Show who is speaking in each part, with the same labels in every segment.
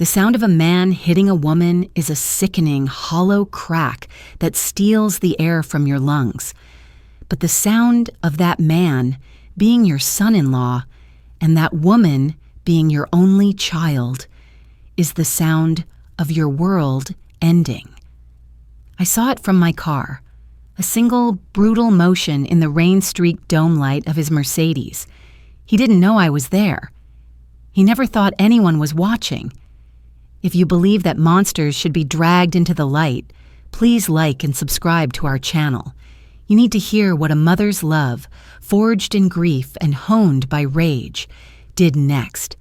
Speaker 1: The sound of a man hitting a woman is a sickening, hollow crack that steals the air from your lungs. But the sound of that man being your son-in-law and that woman being your only child is the sound of your world ending. I saw it from my car, a single brutal motion in the rain-streaked dome light of his Mercedes. He didn't know I was there. He never thought anyone was watching. If you believe that monsters should be dragged into the light, please like and subscribe to our channel. You need to hear what a mother's love, forged in grief and honed by rage, did next.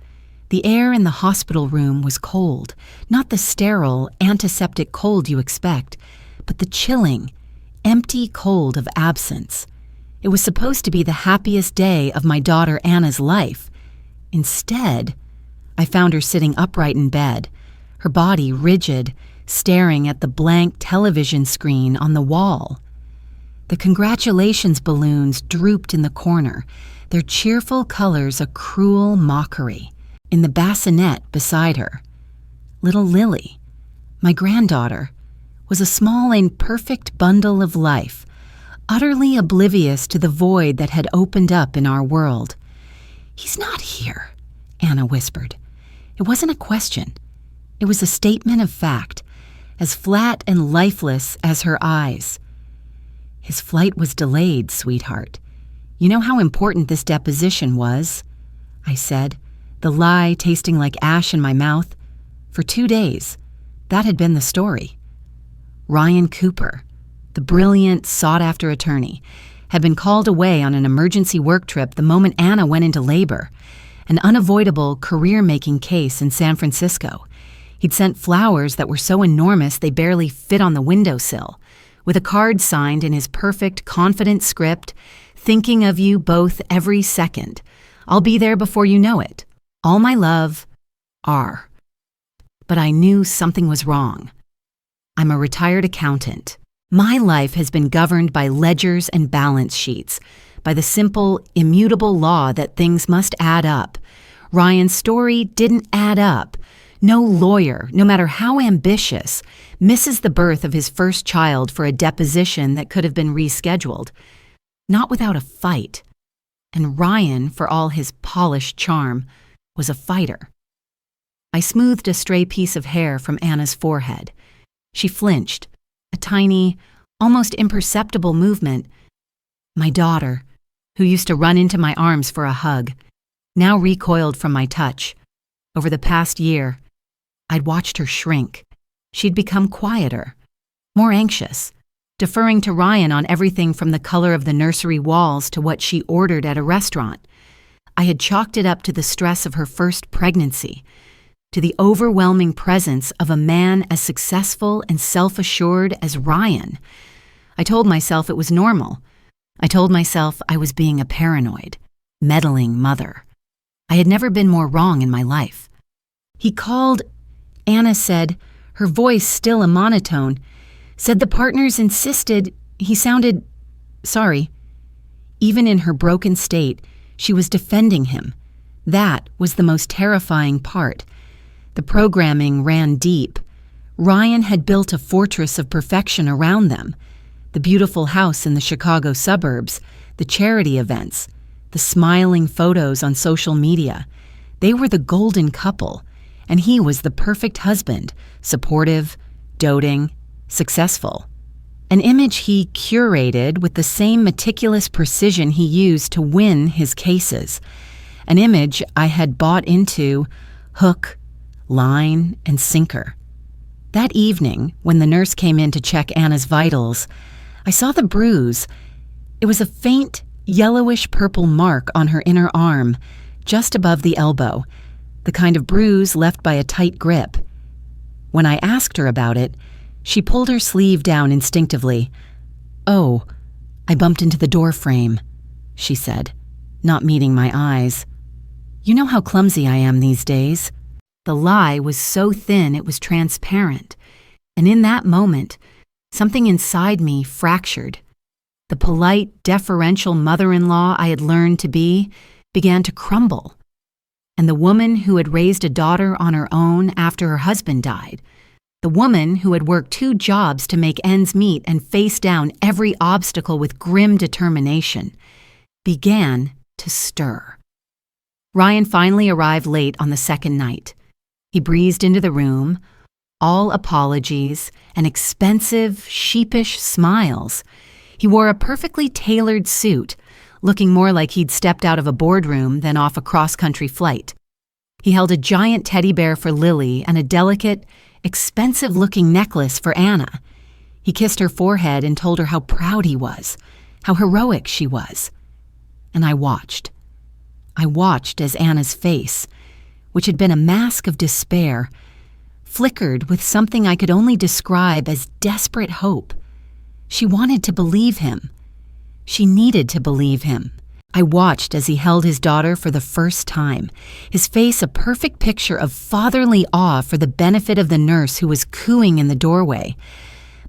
Speaker 1: The air in the hospital room was cold, not the sterile, antiseptic cold you expect, but the chilling, empty cold of absence. It was supposed to be the happiest day of my daughter Anna's life. Instead, I found her sitting upright in bed, her body rigid, staring at the blank television screen on the wall. The congratulations balloons drooped in the corner, their cheerful colors a cruel mockery. In the bassinet beside her, little Lily, my granddaughter, was a small and perfect bundle of life, utterly oblivious to the void that had opened up in our world. "He's not here," Anna whispered. It wasn't a question. It was a statement of fact, as flat and lifeless as her eyes. "His flight was delayed, sweetheart. You know how important this deposition was," I said, the lie tasting like ash in my mouth. For 2 days, that had been the story. Ryan Cooper, the brilliant, sought-after attorney, had been called away on an emergency work trip the moment Anna went into labor, an unavoidable career-making case in San Francisco. He'd sent flowers that were so enormous they barely fit on the windowsill, with a card signed in his perfect, confident script, "Thinking of you both every second. I'll be there before you know it. All my love, R." But I knew something was wrong. I'm a retired accountant. My life has been governed by ledgers and balance sheets, by the simple, immutable law that things must add up. Ryan's story didn't add up. No lawyer, no matter how ambitious, misses the birth of his first child for a deposition that could have been rescheduled. Not without a fight. And Ryan, for all his polished charm, was a fighter. I smoothed a stray piece of hair from Anna's forehead. She flinched, a tiny, almost imperceptible movement. My daughter, who used to run into my arms for a hug, now recoiled from my touch. Over the past year, I'd watched her shrink. She'd become quieter, more anxious, deferring to Ryan on everything from the color of the nursery walls to what she ordered at a restaurant. I had chalked it up to the stress of her first pregnancy, to the overwhelming presence of a man as successful and self-assured as Ryan. I told myself it was normal. I told myself I was being a paranoid, meddling mother. I had never been more wrong in my life. "He called," Anna said, her voice still a monotone, "said the partners insisted, he sounded sorry." Even in her broken state, she was defending him. That was the most terrifying part. The programming ran deep. Ryan had built a fortress of perfection around them. The beautiful house in the Chicago suburbs, the charity events, the smiling photos on social media. They were the golden couple, and he was the perfect husband, supportive, doting, successful. An image he curated with the same meticulous precision he used to win his cases. An image I had bought into, hook, line, and sinker. That evening, when the nurse came in to check Anna's vitals, I saw the bruise. It was a faint, yellowish-purple mark on her inner arm, just above the elbow, the kind of bruise left by a tight grip. When I asked her about it, she pulled her sleeve down instinctively. "Oh, I bumped into the door frame," she said, not meeting my eyes. "You know how clumsy I am these days." The lie was so thin it was transparent, and in that moment, something inside me fractured. The polite, deferential mother-in-law I had learned to be began to crumble. and the woman who had raised a daughter on her own after her husband died, the woman who had worked 2 jobs to make ends meet and faced down every obstacle with grim determination, began to stir. Ryan finally arrived late on the second night. He breezed into the room, all apologies and expensive, sheepish smiles. He wore a perfectly tailored suit, looking more like he'd stepped out of a boardroom than off a cross-country flight. He held a giant teddy bear for Lily and a delicate, expensive-looking necklace for Anna. He kissed her forehead and told her how proud he was, how heroic she was. And I watched. I watched as Anna's face, which had been a mask of despair, flickered with something I could only describe as desperate hope. She wanted to believe him. She needed to believe him. I watched as he held his daughter for the first time, his face a perfect picture of fatherly awe for the benefit of the nurse who was cooing in the doorway.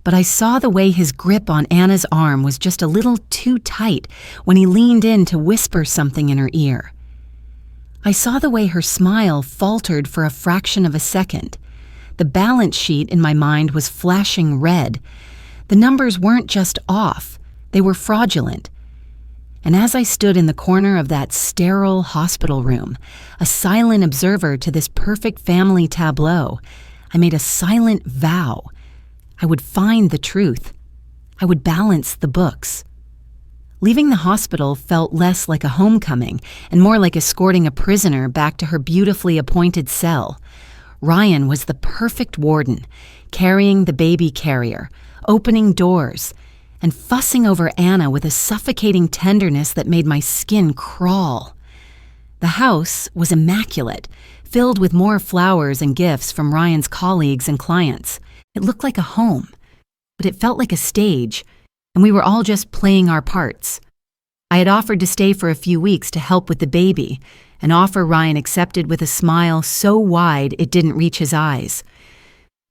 Speaker 1: But I saw the way his grip on Anna's arm was just a little too tight when he leaned in to whisper something in her ear. I saw the way her smile faltered for a fraction of a second. The balance sheet in my mind was flashing red. The numbers weren't just off, they were fraudulent. And as I stood in the corner of that sterile hospital room, a silent observer to this perfect family tableau, I made a silent vow. I would find the truth. I would balance the books. Leaving the hospital felt less like a homecoming and more like escorting a prisoner back to her beautifully appointed cell. Ryan was the perfect warden, carrying the baby carrier, opening doors, and fussing over Anna with a suffocating tenderness that made my skin crawl. The house was immaculate, filled with more flowers and gifts from Ryan's colleagues and clients. It looked like a home, but it felt like a stage, and we were all just playing our parts. I had offered to stay for a few weeks to help with the baby, an offer Ryan accepted with a smile so wide it didn't reach his eyes.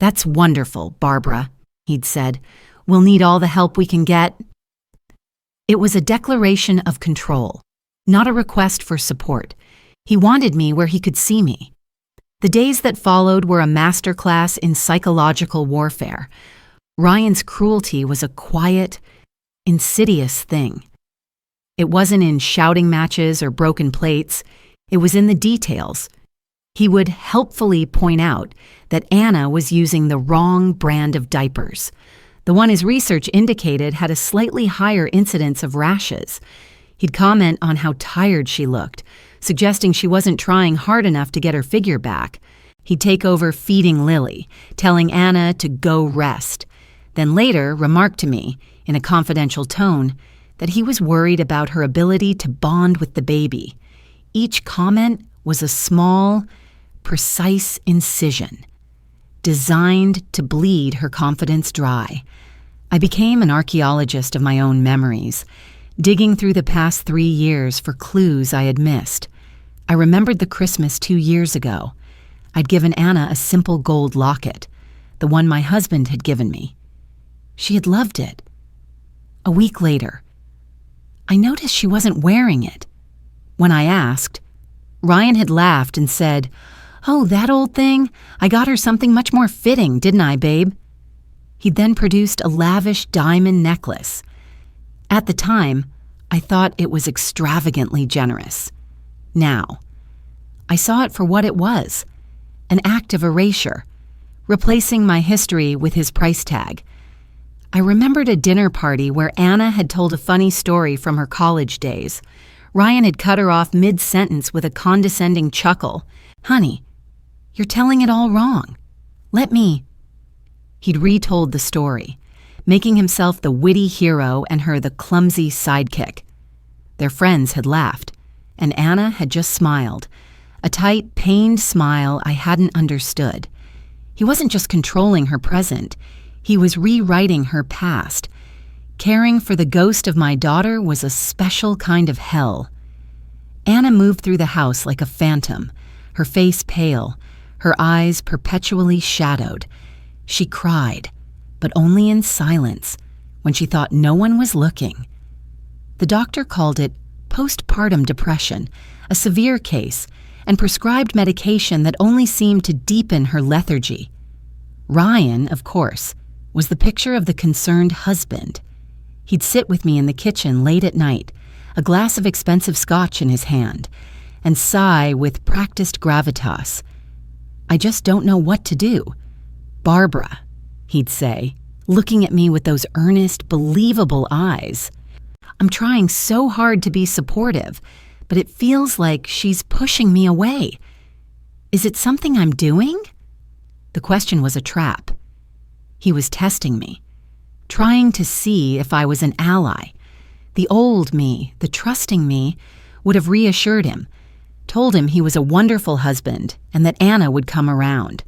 Speaker 1: "That's wonderful, Barbara," he'd said. "We'll need all the help we can get." It was a declaration of control, not a request for support. He wanted me where he could see me. The days that followed were a masterclass in psychological warfare. Ryan's cruelty was a quiet, insidious thing. It wasn't in shouting matches or broken plates. It was in the details. He would helpfully point out that Anna was using the wrong brand of diapers, the one his research indicated had a slightly higher incidence of rashes. He'd comment on how tired she looked, suggesting she wasn't trying hard enough to get her figure back. He'd take over feeding Lily, telling Anna to go rest, then later remarked to me, in a confidential tone, that he was worried about her ability to bond with the baby. Each comment was a small, precise incision, designed to bleed her confidence dry. I became an archaeologist of my own memories, digging through the past 3 years for clues I had missed. I remembered the Christmas 2 years ago. I'd given Anna a simple gold locket, the one my husband had given me. She had loved it. A week later, I noticed she wasn't wearing it. When I asked, Ryan had laughed and said, "Oh, that old thing? I got her something much more fitting, didn't I, babe?" He then produced a lavish diamond necklace. At the time, I thought it was extravagantly generous. Now, I saw it for what it was, an act of erasure, replacing my history with his price tag. I remembered a dinner party where Anna had told a funny story from her college days. Ryan had cut her off mid-sentence with a condescending chuckle. "Honey, you're telling it all wrong. Let me..." He'd retold the story, making himself the witty hero and her the clumsy sidekick. Their friends had laughed, and Anna had just smiled, a tight, pained smile I hadn't understood. He wasn't just controlling her present, he was rewriting her past. Caring for the ghost of my daughter was a special kind of hell. Anna moved through the house like a phantom, her face pale, her eyes perpetually shadowed. She cried, but only in silence, when she thought no one was looking. The doctor called it postpartum depression, a severe case, and prescribed medication that only seemed to deepen her lethargy. Ryan, of course, was the picture of the concerned husband. He'd sit with me in the kitchen late at night, a glass of expensive scotch in his hand, and sigh with practiced gravitas. "I just don't know what to do. Barbara," he'd say, looking at me with those earnest, believable eyes. "I'm trying so hard to be supportive, but it feels like she's pushing me away. Is it something I'm doing?" The question was a trap. He was testing me, trying to see if I was an ally. The old me, the trusting me, would have reassured him, told him he was a wonderful husband and that Anna would come around.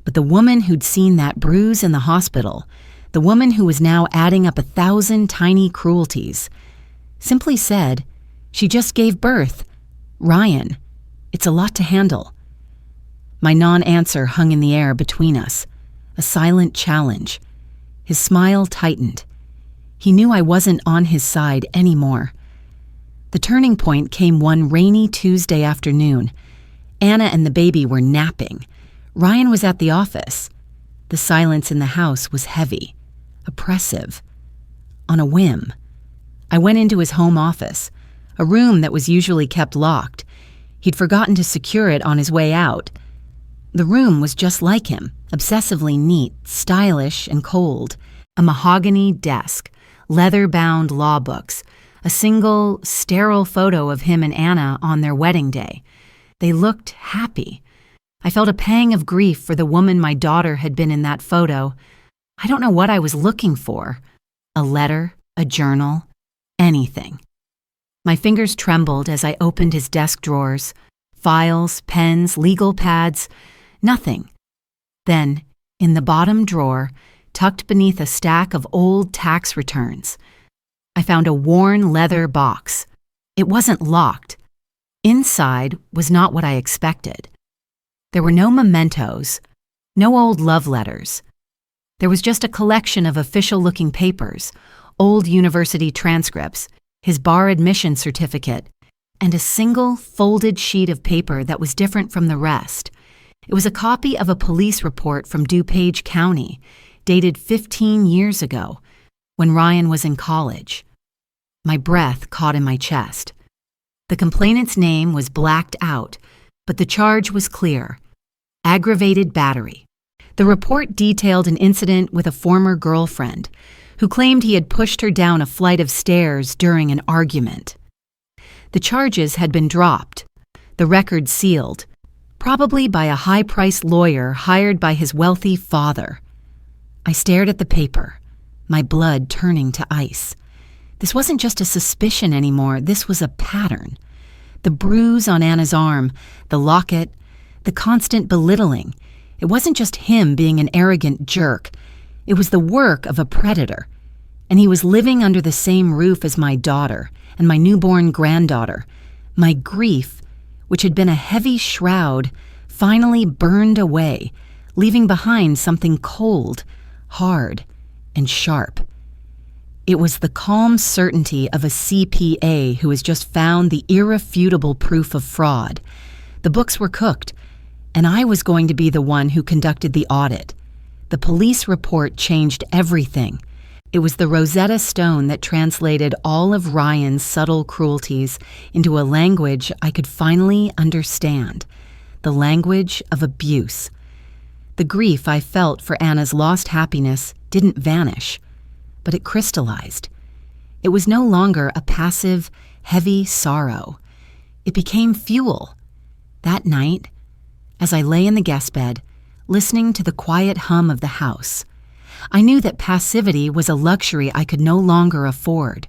Speaker 1: But the woman who'd seen that bruise in the hospital, the woman who was now adding up 1,000 tiny cruelties, simply said, "She just gave birth. Ryan, it's a lot to handle." My non-answer hung in the air between us, a silent challenge. His smile tightened. He knew I wasn't on his side anymore. The turning point came one rainy Tuesday afternoon. Anna and the baby were napping. Ryan was at the office. The silence in the house was heavy, oppressive. On a whim, I went into his home office, a room that was usually kept locked. He'd forgotten to secure it on his way out. The room was just like him, obsessively neat, stylish, and cold. A mahogany desk, leather-bound law books, a single, sterile photo of him and Anna on their wedding day. They looked happy. I felt a pang of grief for the woman my daughter had been in that photo. I don't know what I was looking for. A letter, a journal, anything. My fingers trembled as I opened his desk drawers. Files, pens, legal pads, nothing. Then, in the bottom drawer, tucked beneath a stack of old tax returns, I found a worn leather box. It wasn't locked. Inside was not what I expected. There were no mementos, no old love letters. There was just a collection of official-looking papers, old university transcripts, his bar admission certificate, and a single folded sheet of paper that was different from the rest. It was a copy of a police report from DuPage County, dated 15 years ago, when Ryan was in college. My breath caught in my chest. The complainant's name was blacked out, but the charge was clear: aggravated battery. The report detailed an incident with a former girlfriend who claimed he had pushed her down a flight of stairs during an argument. The charges had been dropped, the record sealed, probably by a high-priced lawyer hired by his wealthy father. I stared at the paper, my blood turning to ice. This wasn't just a suspicion anymore, this was a pattern. The bruise on Anna's arm, the locket, the constant belittling. It wasn't just him being an arrogant jerk. It was the work of a predator. And he was living under the same roof as my daughter and my newborn granddaughter. My grief, which had been a heavy shroud, finally burned away, leaving behind something cold, hard, and sharp. It was the calm certainty of a CPA who has just found the irrefutable proof of fraud. The books were cooked, and I was going to be the one who conducted the audit. The police report changed everything. It was the Rosetta Stone that translated all of Ryan's subtle cruelties into a language I could finally understand, the language of abuse. The grief I felt for Anna's lost happiness didn't vanish, but it crystallized. It was no longer a passive, heavy sorrow. It became fuel. That night, as I lay in the guest bed, listening to the quiet hum of the house, I knew that passivity was a luxury I could no longer afford.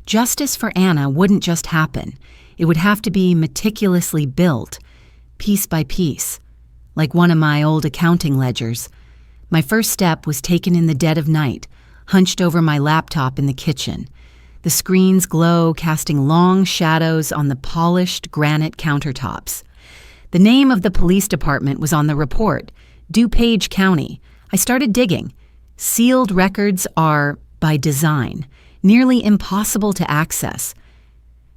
Speaker 1: Justice for Anna wouldn't just happen. It would have to be meticulously built, piece by piece, like one of my old accounting ledgers. My first step was taken in the dead of night, hunched over my laptop in the kitchen. The screen's glow casting long shadows on the polished granite countertops. The name of the police department was on the report, DuPage County. I started digging. Sealed records are, by design, nearly impossible to access.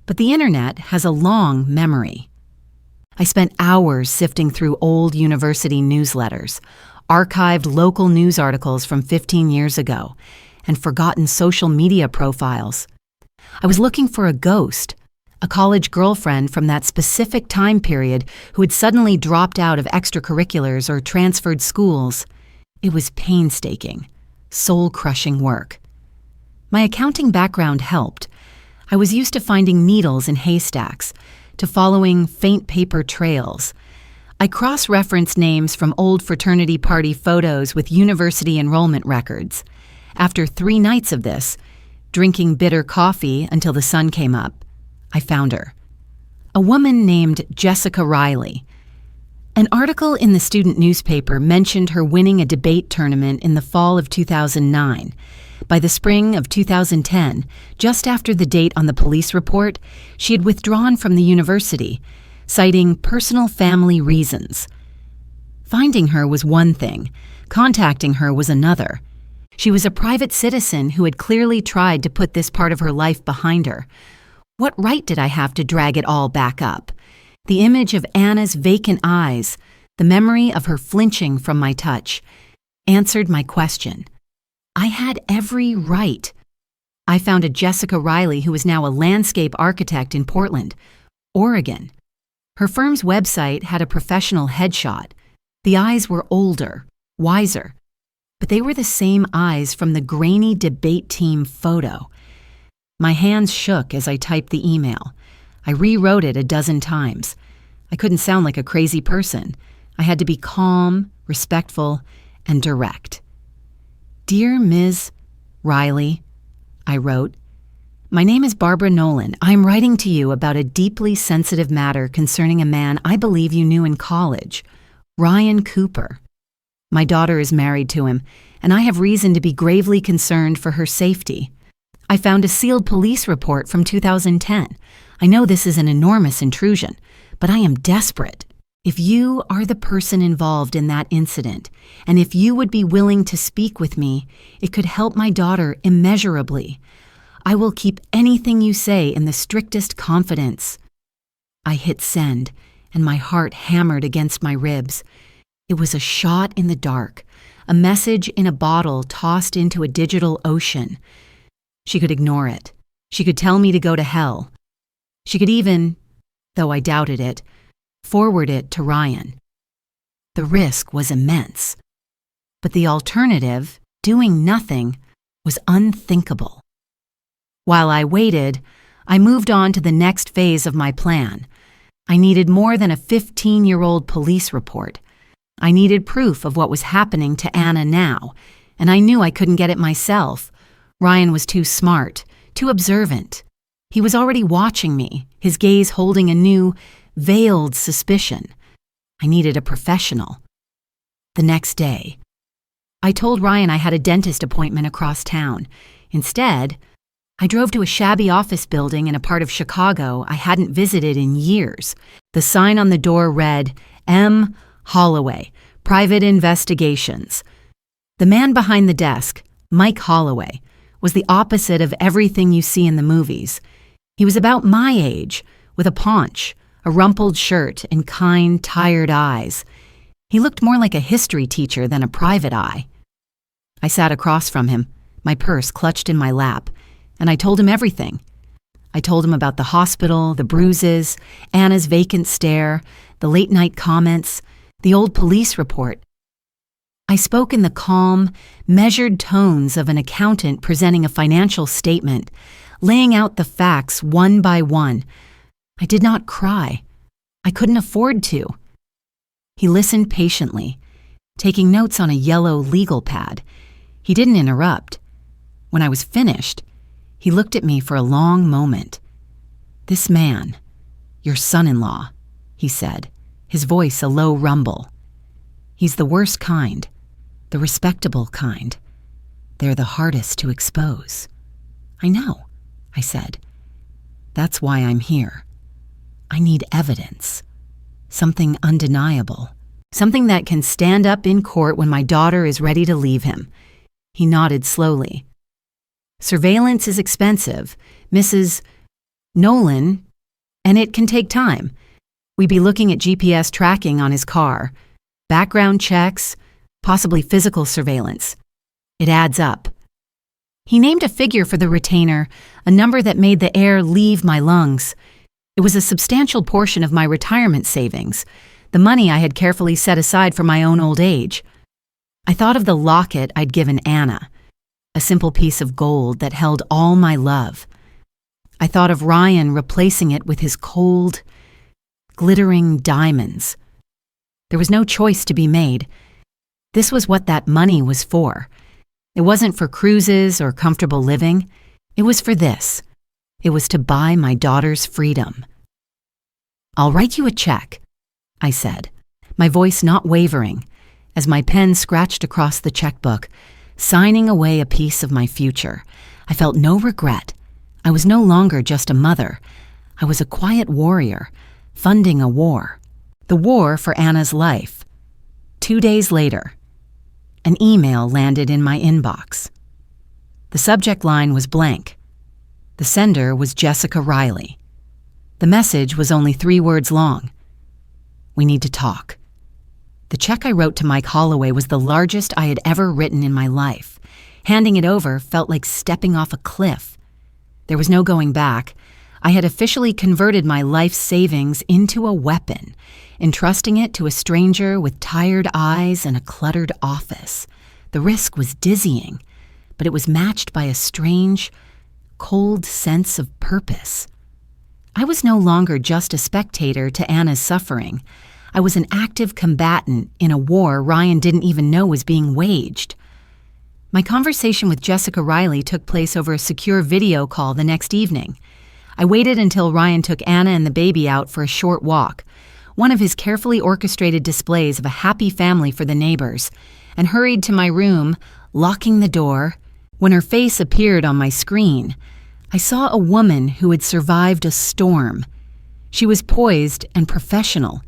Speaker 1: But the internet has a long memory. I spent hours sifting through old university newsletters, archived local news articles from 15 years ago, and forgotten social media profiles. I was looking for a ghost, a college girlfriend from that specific time period who had suddenly dropped out of extracurriculars or transferred schools. It was painstaking, soul-crushing work. My accounting background helped. I was used to finding needles in haystacks, to following faint paper trails. I cross-referenced names from old fraternity party photos with university enrollment records. After 3 nights of this, drinking bitter coffee until the sun came up, I found her. A woman named Jessica Riley. An article in the student newspaper mentioned her winning a debate tournament in the fall of 2009. By the spring of 2010, just after the date on the police report, she had withdrawn from the university, citing personal family reasons. Finding her was one thing. Contacting her was another. She was a private citizen who had clearly tried to put this part of her life behind her. What right did I have to drag it all back up? The image of Anna's vacant eyes, the memory of her flinching from my touch, answered my question. I had every right. I found a Jessica Riley who is now a landscape architect in Portland, Oregon. Her firm's website had a professional headshot. The eyes were older, wiser, but they were the same eyes from the grainy debate team photo. My hands shook as I typed the email. I rewrote it a dozen times. I couldn't sound like a crazy person. I had to be calm, respectful, and direct. Dear Ms. Riley, I wrote, my name is Barbara Nolan. I'm writing to you about a deeply sensitive matter concerning a man I believe you knew in college, Ryan Cooper. My daughter is married to him, and I have reason to be gravely concerned for her safety. I found a sealed police report from 2010. I know this is an enormous intrusion, but I am desperate. If you are the person involved in that incident, and if you would be willing to speak with me, it could help my daughter immeasurably. I will keep anything you say in the strictest confidence. I hit send, and my heart hammered against my ribs. It was a shot in the dark, a message in a bottle tossed into a digital ocean. She could ignore it. She could tell me to go to hell. She could even, though I doubted it, forward it to Ryan. The risk was immense, but the alternative, doing nothing, was unthinkable. While I waited, I moved on to the next phase of my plan. I needed more than a 15-year-old police report. I needed proof of what was happening to Anna now, and I knew I couldn't get it myself. Ryan was too smart, too observant. He was already watching me, his gaze holding a new, veiled suspicion. I needed a professional. The next day, I told Ryan I had a dentist appointment across town. Instead, I drove to a shabby office building in a part of Chicago I hadn't visited in years. The sign on the door read, M. Holloway, Private Investigations. The man behind the desk, Mike Holloway, was the opposite of everything you see in the movies. He was about my age, with a paunch, a rumpled shirt, and kind, tired eyes. He looked more like a history teacher than a private eye. I sat across from him, my purse clutched in my lap, and I told him everything. I told him about the hospital, the bruises, Anna's vacant stare, the late-night comments, the old police report. I spoke in the calm, measured tones of an accountant presenting a financial statement, laying out the facts one by one. I did not cry. I couldn't afford to. He listened patiently, taking notes on a yellow legal pad. He didn't interrupt. When I was finished, he looked at me for a long moment. This man, your son-in-law, he said, his voice a low rumble. He's the worst kind, the respectable kind. They're the hardest to expose. I know, I said. That's why I'm here. I need evidence, something undeniable, something that can stand up in court when my daughter is ready to leave him. He nodded slowly. Surveillance is expensive, Mrs. Nolan, and it can take time. We'd be looking at GPS tracking on his car, background checks, possibly physical surveillance. It adds up. He named a figure for the retainer, a number that made the air leave my lungs. It was a substantial portion of my retirement savings, the money I had carefully set aside for my own old age. I thought of the locket I'd given Anna, a simple piece of gold that held all my love. I thought of Ryan replacing it with his cold, glittering diamonds. There was no choice to be made. This was what that money was for. It wasn't for cruises or comfortable living. It was for this. It was to buy my daughter's freedom. "I'll write you a check," I said, my voice not wavering, as my pen scratched across the checkbook, signing away a piece of my future. I felt no regret. I was no longer just a mother. I was a quiet warrior, funding a war. The war for Anna's life. 2 days later, an email landed in my inbox. The subject line was blank. The sender was Jessica Riley. The message was only 3 words long. "We need to talk." The check I wrote to Mike Holloway was the largest I had ever written in my life. Handing it over felt like stepping off a cliff. There was no going back. I had officially converted my life savings into a weapon, entrusting it to a stranger with tired eyes and a cluttered office. The risk was dizzying, but it was matched by a strange, cold sense of purpose. I was no longer just a spectator to Anna's suffering. I was an active combatant in a war Ryan didn't even know was being waged. My conversation with Jessica Riley took place over a secure video call the next evening. I waited until Ryan took Anna and the baby out for a short walk, one of his carefully orchestrated displays of a happy family for the neighbors, and hurried to my room, locking the door. When her face appeared on my screen, I saw a woman who had survived a storm. She was poised and professional,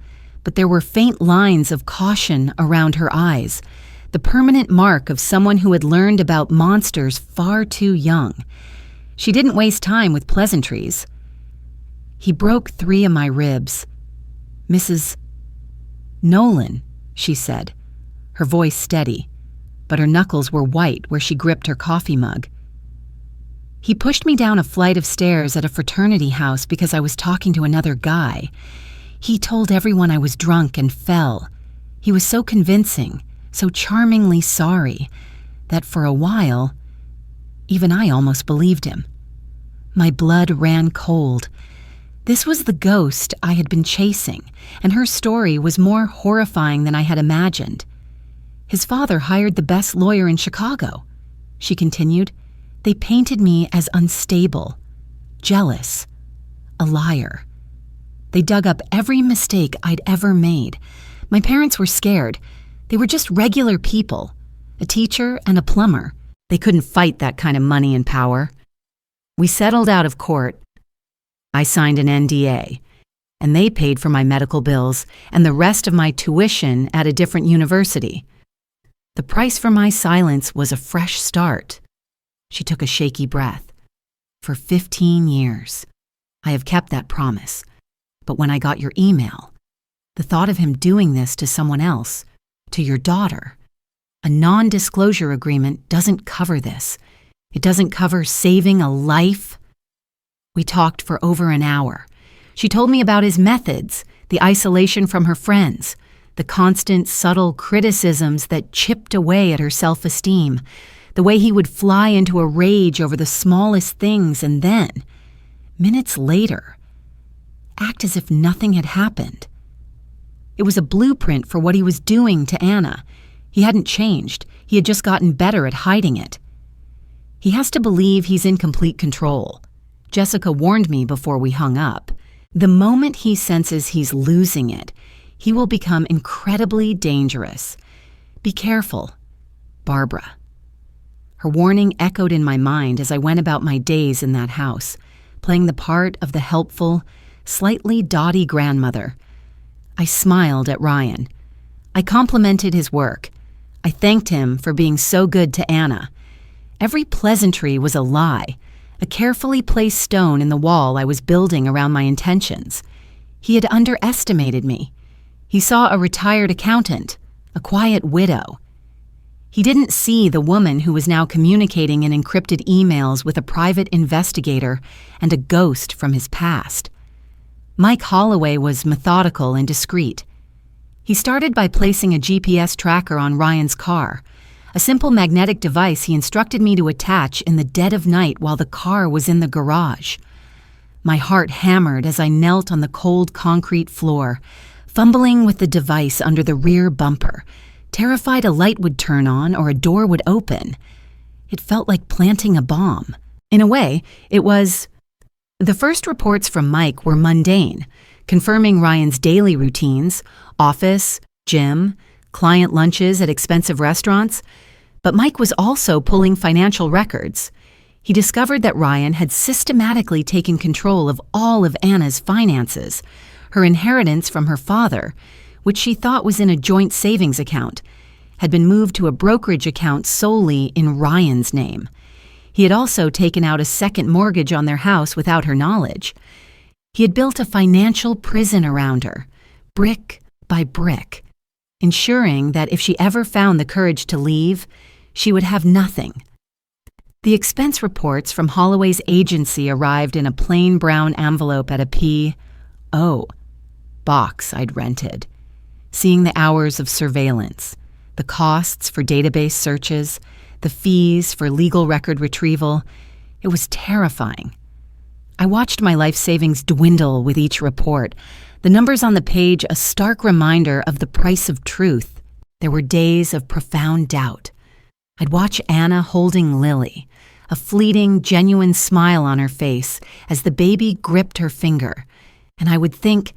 Speaker 1: but there were faint lines of caution around her eyes, the permanent mark of someone who had learned about monsters far too young. She didn't waste time with pleasantries. "He broke 3 of my ribs." "Mrs. Nolan," she said, her voice steady, but her knuckles were white where she gripped her coffee mug. "He pushed me down a flight of stairs at a fraternity house because I was talking to another guy. He told everyone I was drunk and fell. He was so convincing, so charmingly sorry, that for a while, even I almost believed him. My blood ran cold. This was the ghost I had been chasing, and her story was more horrifying than I had imagined. His father hired the best lawyer in Chicago," she continued. "They painted me as unstable, jealous, a liar. They dug up every mistake I'd ever made. My parents were scared. They were just regular people, a teacher and a plumber. They couldn't fight that kind of money and power. We settled out of court. I signed an NDA, and they paid for my medical bills and the rest of my tuition at a different university. The price for my silence was a fresh start." She took a shaky breath. "For 15 years. I have kept that promise. But when I got your email, the thought of him doing this to someone else, to your daughter, a non-disclosure agreement doesn't cover this. It doesn't cover saving a life." We talked for over an hour. She told me about his methods, the isolation from her friends, the constant subtle criticisms that chipped away at her self-esteem, the way he would fly into a rage over the smallest things and then, minutes later, act as if nothing had happened. It was a blueprint for what he was doing to Anna. He hadn't changed. He had just gotten better at hiding it. He has to believe he's in complete control. Jessica warned me before we hung up. The moment he senses he's losing it, he will become incredibly dangerous. Be careful, Barbara. Her warning echoed in my mind as I went about my days in that house, playing the part of the helpful, slightly dotty grandmother. I smiled at Ryan. I complimented his work. I thanked him for being so good to Anna. Every pleasantry was a lie, a carefully placed stone in the wall I was building around my intentions. He had underestimated me. He saw a retired accountant, a quiet widow. He didn't see the woman who was now communicating in encrypted emails with a private investigator and a ghost from his past. Mike Holloway was methodical and discreet. He started by placing a GPS tracker on Ryan's car, a simple magnetic device he instructed me to attach in the dead of night while the car was in the garage. My heart hammered as I knelt on the cold concrete floor, fumbling with the device under the rear bumper, terrified a light would turn on or a door would open. It felt like planting a bomb. In a way, it was. The first reports from Mike were mundane, confirming Ryan's daily routines, office, gym, client lunches at expensive restaurants. But Mike was also pulling financial records. He discovered that Ryan had systematically taken control of all of Anna's finances, her inheritance from her father, which she thought was in a joint savings account, had been moved to a brokerage account solely in Ryan's name. He had also taken out a second mortgage on their house without her knowledge. He had built a financial prison around her, brick by brick, ensuring that if she ever found the courage to leave, she would have nothing. The expense reports from Holloway's agency arrived in a plain brown envelope at a P.O. box I'd rented. Seeing the hours of surveillance, the costs for database searches, the fees for legal record retrieval, it was terrifying. I watched my life savings dwindle with each report, the numbers on the page a stark reminder of the price of truth. There were days of profound doubt. I'd watch Anna holding Lily, a fleeting, genuine smile on her face as the baby gripped her finger, and I would think,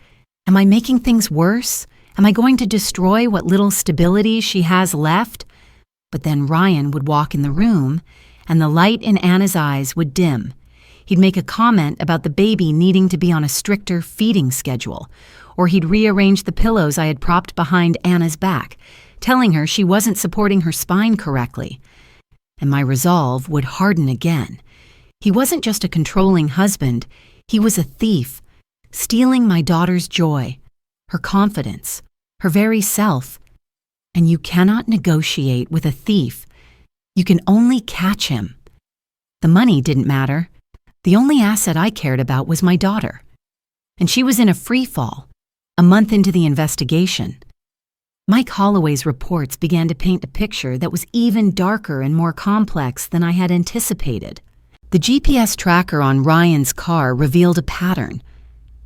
Speaker 1: am I making things worse? Am I going to destroy what little stability she has left? But then Ryan would walk in the room, and the light in Anna's eyes would dim. He'd make a comment about the baby needing to be on a stricter feeding schedule, or he'd rearrange the pillows I had propped behind Anna's back, telling her she wasn't supporting her spine correctly. And my resolve would harden again. He wasn't just a controlling husband, he was a thief, stealing my daughter's joy, her confidence, her very self. And you cannot negotiate with a thief. You can only catch him. The money didn't matter. The only asset I cared about was my daughter. And she was in a free fall, a month into the investigation. Mike Holloway's reports began to paint a picture that was even darker and more complex than I had anticipated. The GPS tracker on Ryan's car revealed a pattern.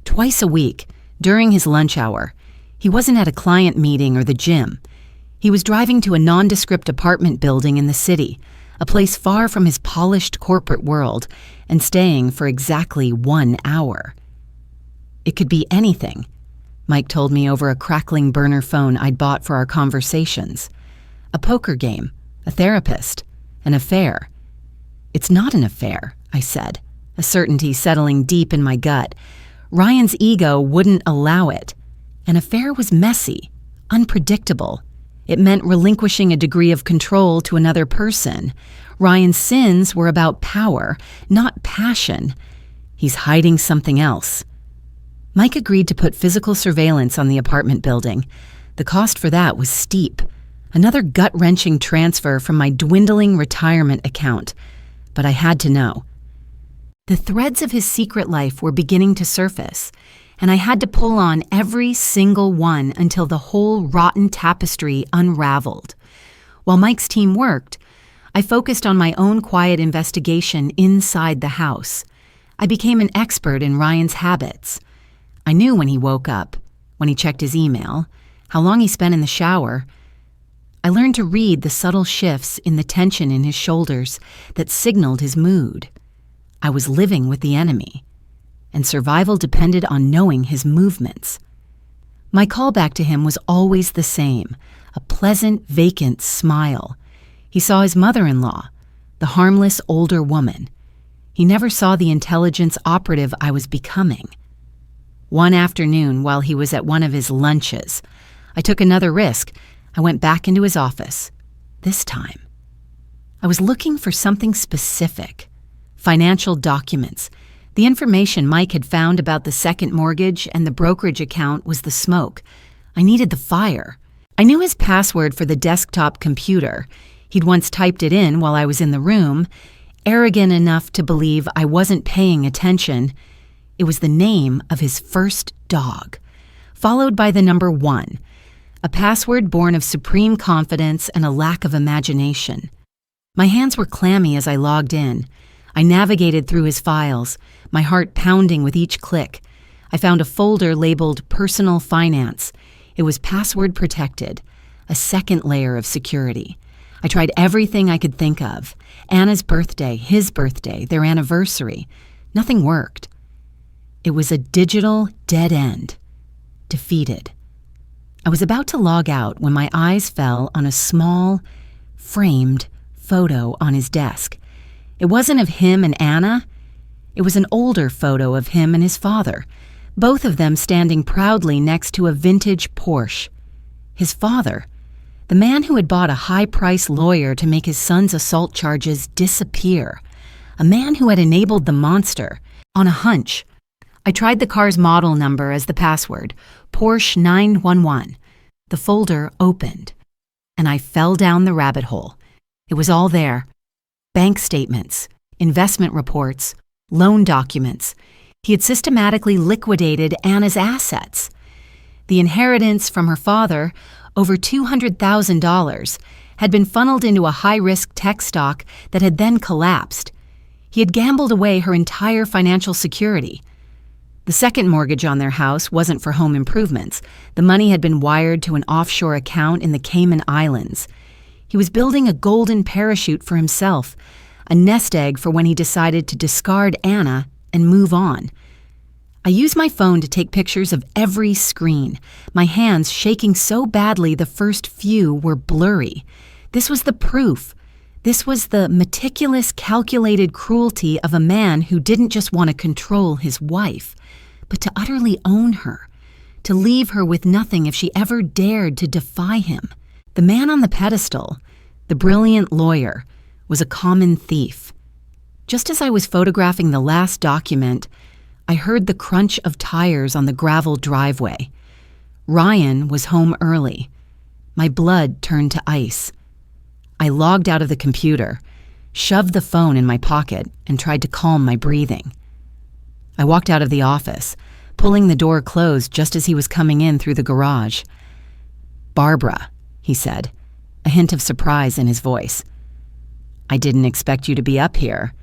Speaker 1: Twice a week, during his lunch hour, he wasn't at a client meeting or the gym. He was driving to a nondescript apartment building in the city, a place far from his polished corporate world, and staying for exactly 1 hour. It could be anything, Mike told me over a crackling burner phone I'd bought for our conversations. A poker game, a therapist, an affair. It's not an affair, I said, a certainty settling deep in my gut. Ryan's ego wouldn't allow it. An affair was messy, unpredictable. It meant relinquishing a degree of control to another person. Ryan's sins were about power, not passion. He's hiding something else. Mike agreed to put physical surveillance on the apartment building. The cost for that was steep. Another gut-wrenching transfer from my dwindling retirement account. But I had to know. The threads of his secret life were beginning to surface, and I had to pull on every single one until the whole rotten tapestry unraveled. While Mike's team worked, I focused on my own quiet investigation inside the house. I became an expert in Ryan's habits. I knew when he woke up, when he checked his email, how long he spent in the shower. I learned to read the subtle shifts in the tension in his shoulders that signaled his mood. I was living with the enemy, and survival depended on knowing his movements. My callback to him was always the same, a pleasant, vacant smile. He saw his mother-in-law, the harmless older woman. He never saw the intelligence operative I was becoming. One afternoon, while he was at one of his lunches, I took another risk. I went back into his office. This time, I was looking for something specific. Financial documents, The information Mike had found about the second mortgage and the brokerage account was the smoke. I needed the fire. I knew his password for the desktop computer. He'd once typed it in while I was in the room, arrogant enough to believe I wasn't paying attention. It was the name of his first dog, followed by the number 1, a password born of supreme confidence and a lack of imagination. My hands were clammy as I logged in. I navigated through his files, my heart pounding with each click. I found a folder labeled Personal Finance. It was password protected, a second layer of security. I tried everything I could think of. Anna's birthday, his birthday, their anniversary. Nothing worked. It was a digital dead end. Defeated. I was about to log out when my eyes fell on a small, framed photo on his desk. It wasn't of him and Anna. It was an older photo of him and his father, both of them standing proudly next to a vintage Porsche. His father, the man who had bought a high-priced lawyer to make his son's assault charges disappear, a man who had enabled the monster, on a hunch. I tried the car's model number as the password, Porsche 911. The folder opened, and I fell down the rabbit hole. It was all there. Bank statements, investment reports, loan documents. He had systematically liquidated Anna's assets. The inheritance from her father, over $200,000, had been funneled into a high-risk tech stock that had then collapsed. He had gambled away her entire financial security. The second mortgage on their house wasn't for home improvements. The money had been wired to an offshore account in the Cayman Islands. He was building a golden parachute for himself, a nest egg for when he decided to discard Anna and move on. I used my phone to take pictures of every screen, my hands shaking so badly the first few were blurry. This was the proof. This was the meticulous, calculated cruelty of a man who didn't just want to control his wife, but to utterly own her, to leave her with nothing if she ever dared to defy him. The man on the pedestal, the brilliant lawyer, was a common thief. Just as I was photographing the last document, I heard the crunch of tires on the gravel driveway. Ryan was home early. My blood turned to ice. I logged out of the computer, shoved the phone in my pocket, and tried to calm my breathing. I walked out of the office, pulling the door closed just as he was coming in through the garage. "Barbara," he said, a hint of surprise in his voice. "I didn't expect you to be up here."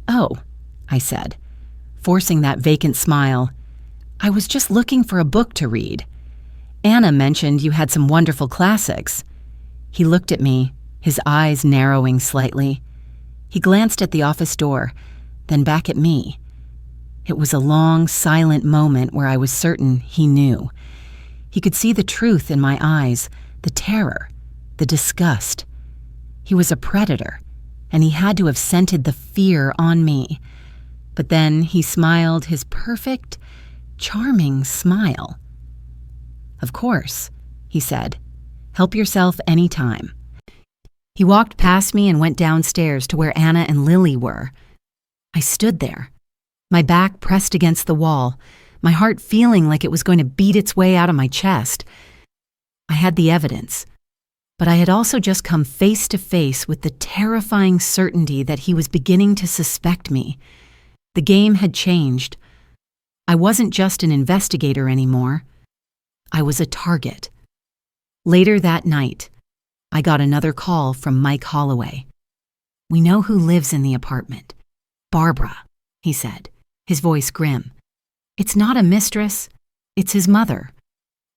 Speaker 1: "Oh," I said, forcing that vacant smile. "I was just looking for a book to read. Anna mentioned you had some wonderful classics." He looked at me, his eyes narrowing slightly. He glanced at the office door, then back at me. It was a long, silent moment where I was certain he knew. He could see the truth in my eyes, the terror, the disgust. He was a predator, and he had to have scented the fear on me. But then he smiled his perfect, charming smile. "Of course," he said. "Help yourself any time." He walked past me and went downstairs to where Anna and Lily were. I stood there, my back pressed against the wall, my heart feeling like it was going to beat its way out of my chest. I had the evidence, but I had also just come face to face with the terrifying certainty that he was beginning to suspect me. The game had changed. I wasn't just an investigator anymore. I was a target. Later that night, I got another call from Mike Holloway. "We know who lives in the apartment. Barbara," he said, his voice grim. "It's not a mistress. It's his mother.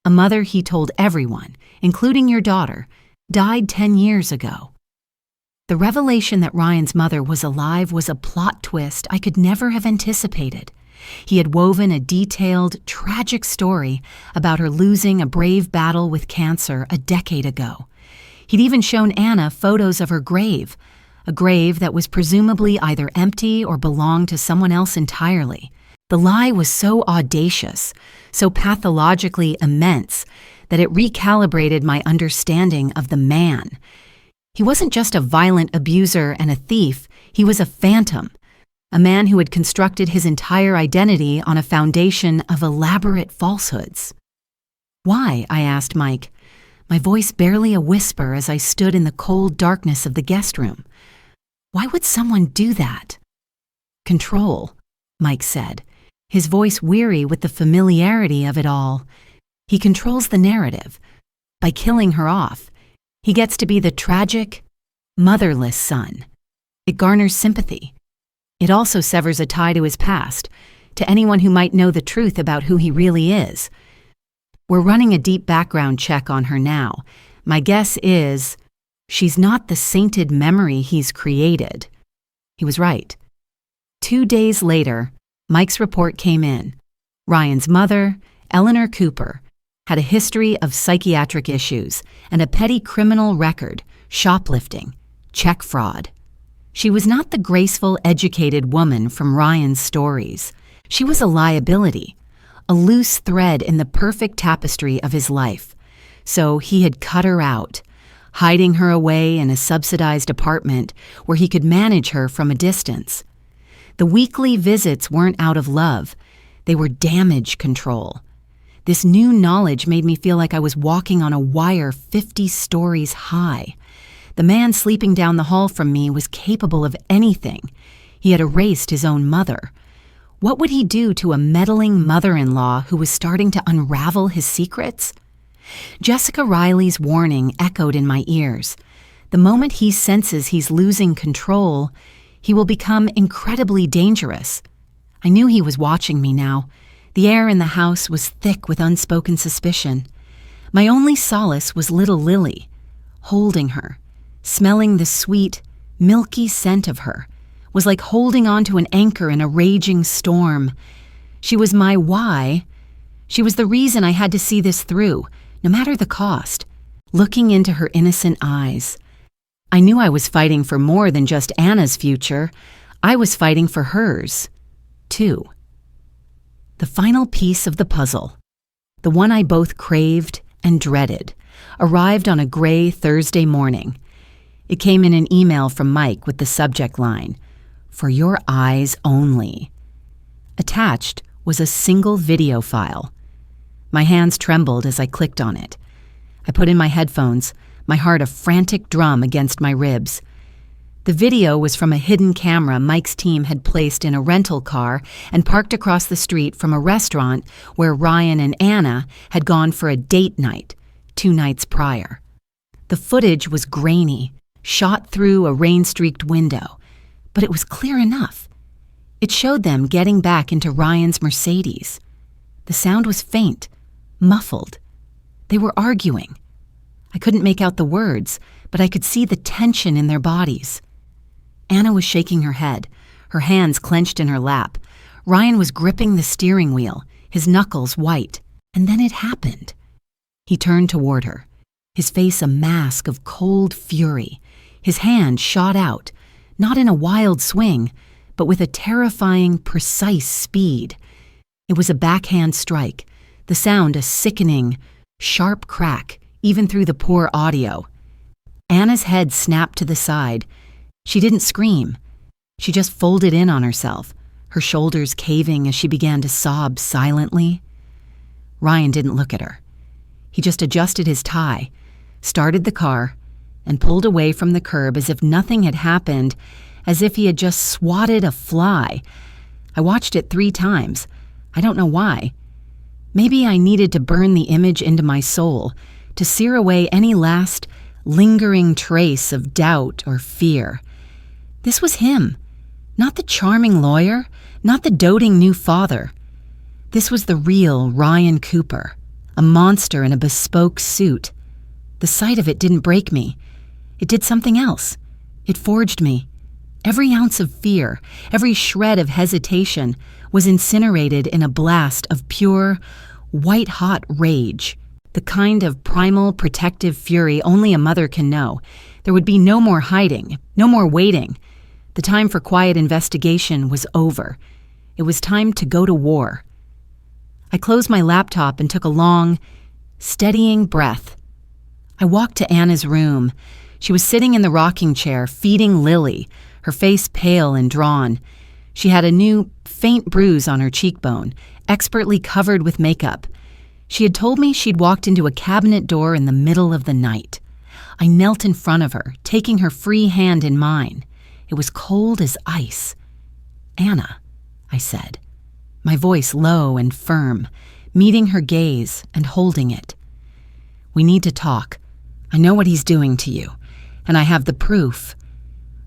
Speaker 1: A mother he told everyone, including your daughter, died 10 years ago." The revelation that Ryan's mother was alive was a plot twist I could never have anticipated. He had woven a detailed, tragic story about her losing a brave battle with cancer a decade ago. He'd even shown Anna photos of her grave, a grave that was presumably either empty or belonged to someone else entirely. The lie was so audacious, so pathologically immense, that it recalibrated my understanding of the man. He wasn't just a violent abuser and a thief, he was a phantom, a man who had constructed his entire identity on a foundation of elaborate falsehoods. "Why?" I asked Mike, my voice barely a whisper as I stood in the cold darkness of the guest room. "Why would someone do that?" "Control," Mike said, his voice weary with the familiarity of it all. "He controls the narrative. By killing her off, he gets to be the tragic, motherless son. It garners sympathy. It also severs a tie to his past, to anyone who might know the truth about who he really is. We're running a deep background check on her now. My guess is she's not the sainted memory he's created." He was right. 2 days later, Mike's report came in. Ryan's mother, Eleanor Cooper, had a history of psychiatric issues and a petty criminal record, shoplifting, check fraud. She was not the graceful, educated woman from Ryan's stories. She was a liability, a loose thread in the perfect tapestry of his life. So he had cut her out, hiding her away in a subsidized apartment where he could manage her from a distance. The weekly visits weren't out of love. They were damage control. This new knowledge made me feel like I was walking on a wire 50 stories high. The man sleeping down the hall from me was capable of anything. He had erased his own mother. What would he do to a meddling mother-in-law who was starting to unravel his secrets? Jessica Riley's warning echoed in my ears. The moment he senses he's losing control, he will become incredibly dangerous. I knew he was watching me now. The air in the house was thick with unspoken suspicion. My only solace was little Lily, holding her, smelling the sweet, milky scent of her, was like holding onto an anchor in a raging storm. She was my why. She was the reason I had to see this through, no matter the cost. Looking into her innocent eyes, I knew I was fighting for more than just Anna's future. I was fighting for hers, too. The final piece of the puzzle, the one I both craved and dreaded, arrived on a gray Thursday morning. It came in an email from Mike with the subject line, "For your eyes only." Attached was a single video file. My hands trembled as I clicked on it. I put in my headphones, my heart a frantic drum against my ribs. The video was from a hidden camera Mike's team had placed in a rental car and parked across the street from a restaurant where Ryan and Anna had gone for a date night 2 nights prior. The footage was grainy, shot through a rain-streaked window, but it was clear enough. It showed them getting back into Ryan's Mercedes. The sound was faint, muffled. They were arguing. I couldn't make out the words, but I could see the tension in their bodies. Anna was shaking her head, her hands clenched in her lap. Ryan was gripping the steering wheel, his knuckles white. And then it happened. He turned toward her, his face a mask of cold fury. His hand shot out, not in a wild swing, but with a terrifying, precise speed. It was a backhand strike, the sound a sickening, sharp crack, even through the poor audio. Anna's head snapped to the side. She didn't scream. She just folded in on herself, her shoulders caving as she began to sob silently. Ryan didn't look at her. He just adjusted his tie, started the car, and pulled away from the curb as if nothing had happened, as if he had just swatted a fly. I watched it 3 times. I don't know why. Maybe I needed to burn the image into my soul, to sear away any last, lingering trace of doubt or fear. This was him, not the charming lawyer, not the doting new father. This was the real Ryan Cooper, a monster in a bespoke suit. The sight of it didn't break me. It did something else. It forged me. Every ounce of fear, every shred of hesitation was incinerated in a blast of pure, white-hot rage, the kind of primal, protective fury only a mother can know. There would be no more hiding, no more waiting. The time for quiet investigation was over. It was time to go to war. I closed my laptop and took a long, steadying breath. I walked to Anna's room. She was sitting in the rocking chair, feeding Lily, her face pale and drawn. She had a new, faint bruise on her cheekbone, expertly covered with makeup. She had told me she'd walked into a cabinet door in the middle of the night. I knelt in front of her, taking her free hand in mine. It was cold as ice. "Anna," I said, my voice low and firm, meeting her gaze and holding it. "We need to talk. I know what he's doing to you, and I have the proof."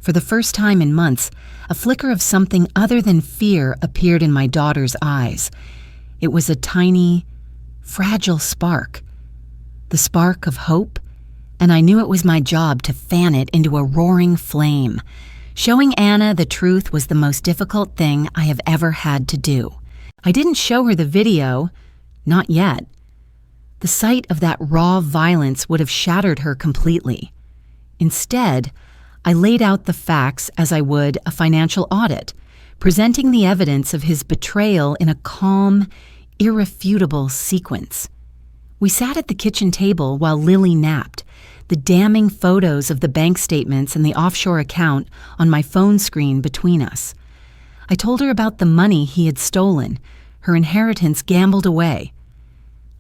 Speaker 1: For the first time in months, a flicker of something other than fear appeared in my daughter's eyes. It was a tiny, fragile spark. The spark of hope, and I knew it was my job to fan it into a roaring flame. Showing Anna the truth was the most difficult thing I have ever had to do. I didn't show her the video, not yet. The sight of that raw violence would have shattered her completely. Instead, I laid out the facts as I would a financial audit, presenting the evidence of his betrayal in a calm, irrefutable sequence. We sat at the kitchen table while Lily napped, the damning photos of the bank statements and the offshore account on my phone screen between us. I told her about the money he had stolen, her inheritance gambled away.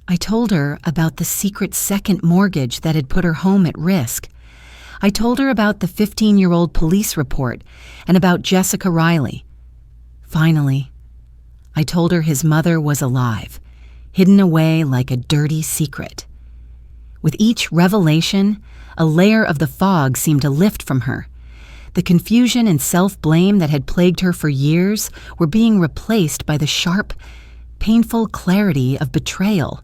Speaker 1: I told her about the secret second mortgage that had put her home at risk. I told her about the 15-year-old police report and about Jessica Riley. Finally, I told her his mother was alive, hidden away like a dirty secret. With each revelation, a layer of the fog seemed to lift from her. The confusion and self-blame that had plagued her for years were being replaced by the sharp, painful clarity of betrayal.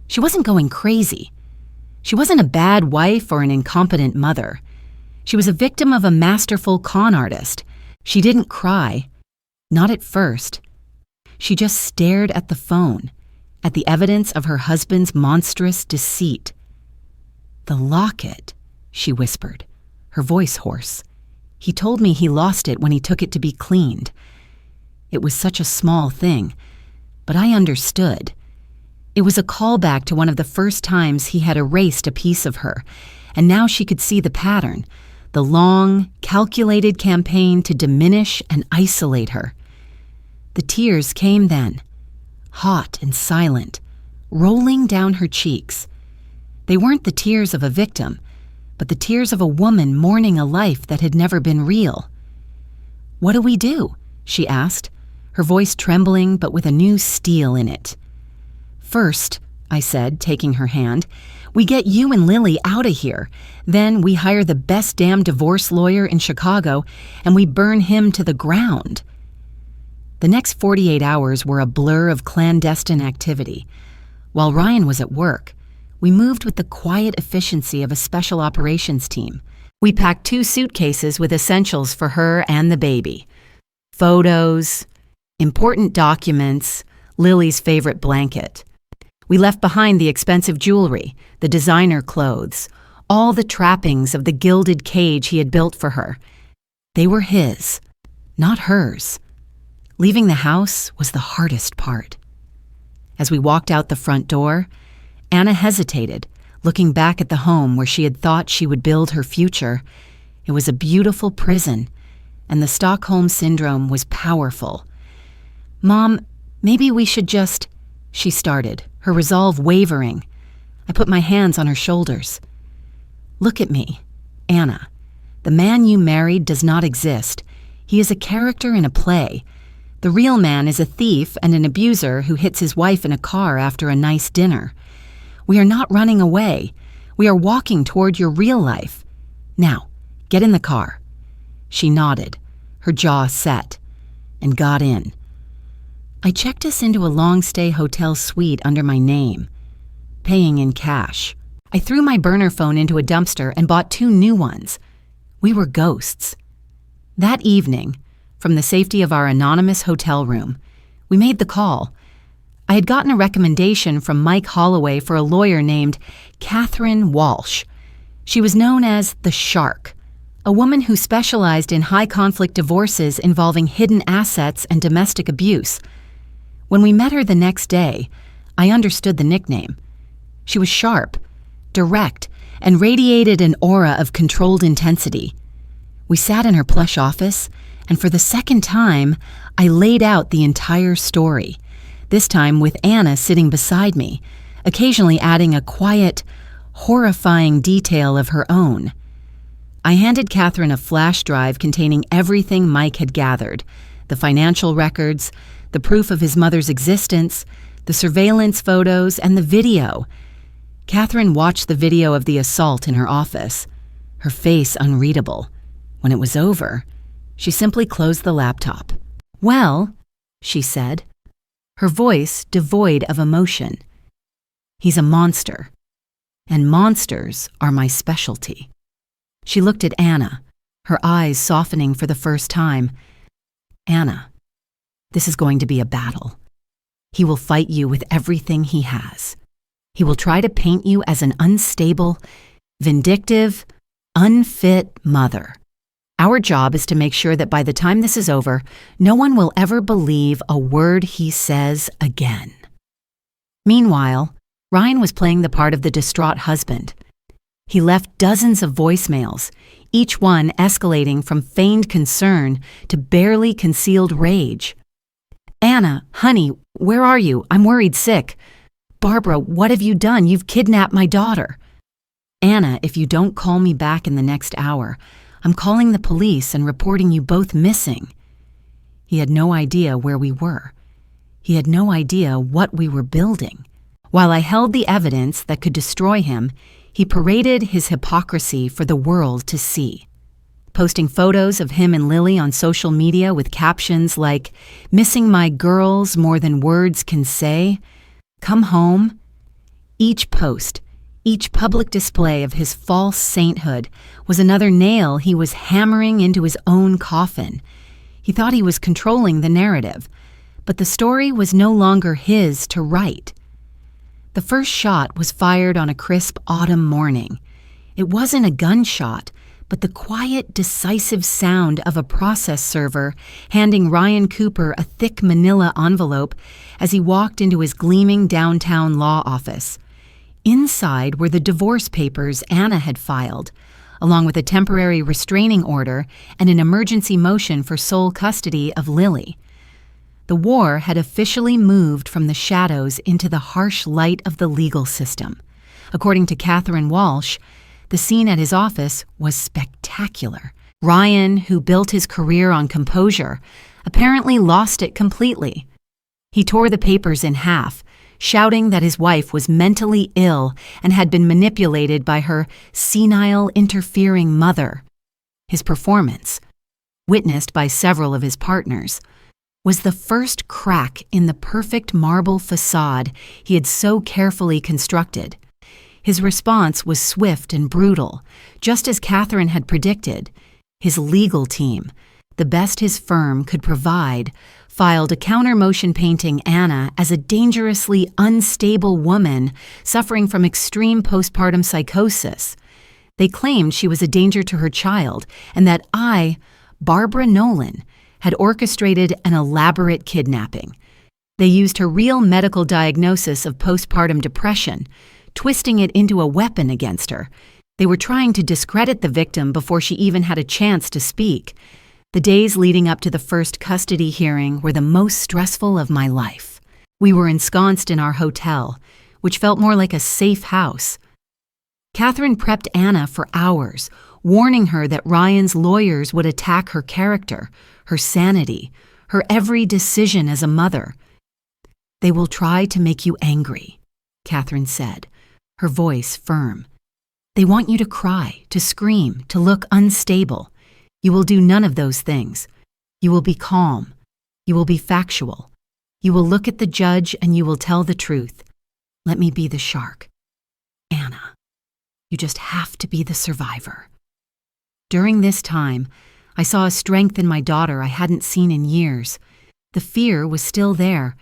Speaker 1: She wasn't going crazy. She wasn't a bad wife or an incompetent mother. She was a victim of a masterful con artist. She didn't cry. Not at first. She just stared at the phone, at the evidence of her husband's monstrous deceit. "The locket," she whispered, her voice hoarse. "He told me he lost it when he took it to be cleaned." It was such a small thing, but I understood. It was a callback to one of the first times he had erased a piece of her, and now she could see the pattern, the long, calculated campaign to diminish and isolate her. The tears came then, hot and silent, rolling down her cheeks. They weren't the tears of a victim, but the tears of a woman mourning a life that had never been real. "What do we do?" she asked, her voice trembling but with a new steel in it. "First," I said, taking her hand, "we get you and Lily out of here. Then we hire the best damn divorce lawyer in Chicago, and we burn him to the ground." The next 48 hours were a blur of clandestine activity. While Ryan was at work, we moved with the quiet efficiency of a special operations team. We packed 2 suitcases with essentials for her and the baby. Photos, important documents, Lily's favorite blanket. We left behind the expensive jewelry, the designer clothes, all the trappings of the gilded cage he had built for her. They were his, not hers. Leaving the house was the hardest part. As we walked out the front door, Anna hesitated, looking back at the home where she had thought she would build her future. It was a beautiful prison, and the Stockholm Syndrome was powerful. "Mom, maybe we should just..." she started, her resolve wavering. I put my hands on her shoulders. "Look at me, Anna. The man you married does not exist. He is a character in a play. The real man is a thief and an abuser who hits his wife in a car after a nice dinner. We are not running away. We are walking toward your real life. Now, get in the car." She nodded, her jaw set, and got in. I checked us into a long-stay hotel suite under my name, paying in cash. I threw my burner phone into a dumpster and bought 2 new ones. We were ghosts. That evening, from the safety of our anonymous hotel room, we made the call. I had gotten a recommendation from Mike Holloway for a lawyer named Catherine Walsh. She was known as the Shark, a woman who specialized in high-conflict divorces involving hidden assets and domestic abuse. When we met her the next day, I understood the nickname. She was sharp, direct, and radiated an aura of controlled intensity. We sat in her plush office, and for the second time, I laid out the entire story, this time with Anna sitting beside me, occasionally adding a quiet, horrifying detail of her own. I handed Catherine a flash drive containing everything Mike had gathered, the financial records, the proof of his mother's existence, the surveillance photos, and the video. Catherine watched the video of the assault in her office, her face unreadable. When it was over, she simply closed the laptop. "Well," she said, her voice devoid of emotion, "he's a monster, and monsters are my specialty." She looked at Anna, her eyes softening for the first time. "Anna, this is going to be a battle. He will fight you with everything he has. He will try to paint you as an unstable, vindictive, unfit mother. Our job is to make sure that by the time this is over, no one will ever believe a word he says again." Meanwhile, Ryan was playing the part of the distraught husband. He left dozens of voicemails, each one escalating from feigned concern to barely concealed rage. "Anna, honey, where are you? I'm worried sick. Barbara, what have you done? You've kidnapped my daughter. Anna, if you don't call me back in the next hour, I'm calling the police and reporting you both missing." He had no idea where we were. He had no idea what we were building. While I held the evidence that could destroy him, he paraded his hypocrisy for the world to see. Posting photos of him and Lily on social media with captions like, "Missing my girls more than words can say," "Come home." Each post, each public display of his false sainthood was another nail he was hammering into his own coffin. He thought he was controlling the narrative, but the story was no longer his to write. The first shot was fired on a crisp autumn morning. It wasn't a gunshot, but the quiet, decisive sound of a process server handing Ryan Cooper a thick manila envelope as he walked into his gleaming downtown law office. Inside were the divorce papers Anna had filed, along with a temporary restraining order and an emergency motion for sole custody of Lily. The war had officially moved from the shadows into the harsh light of the legal system. According to Catherine Walsh, the scene at his office was spectacular. Ryan, who built his career on composure, apparently lost it completely. He tore the papers in half, shouting that his wife was mentally ill and had been manipulated by her senile, interfering mother. His performance, witnessed by several of his partners, was the first crack in the perfect marble facade he had so carefully constructed. His response was swift and brutal, just as Catherine had predicted. His legal team, the best his firm could provide, filed a counter-motion painting Anna as a dangerously unstable woman suffering from extreme postpartum psychosis. They claimed she was a danger to her child and that I, Barbara Nolan, had orchestrated an elaborate kidnapping. They used her real medical diagnosis of postpartum depression, twisting it into a weapon against her. They were trying to discredit the victim before she even had a chance to speak. The days leading up to the first custody hearing were the most stressful of my life. We were ensconced in our hotel, which felt more like a safe house. Catherine prepped Anna for hours, warning her that Ryan's lawyers would attack her character, her sanity, her every decision as a mother. "They will try to make you angry," Catherine said, her voice firm. "They want you to cry, to scream, to look unstable. You will do none of those things. You will be calm. You will be factual. You will look at the judge and you will tell the truth. Let me be the shark. Anna, you just have to be the survivor." During this time, I saw a strength in my daughter I hadn't seen in years. The fear was still there,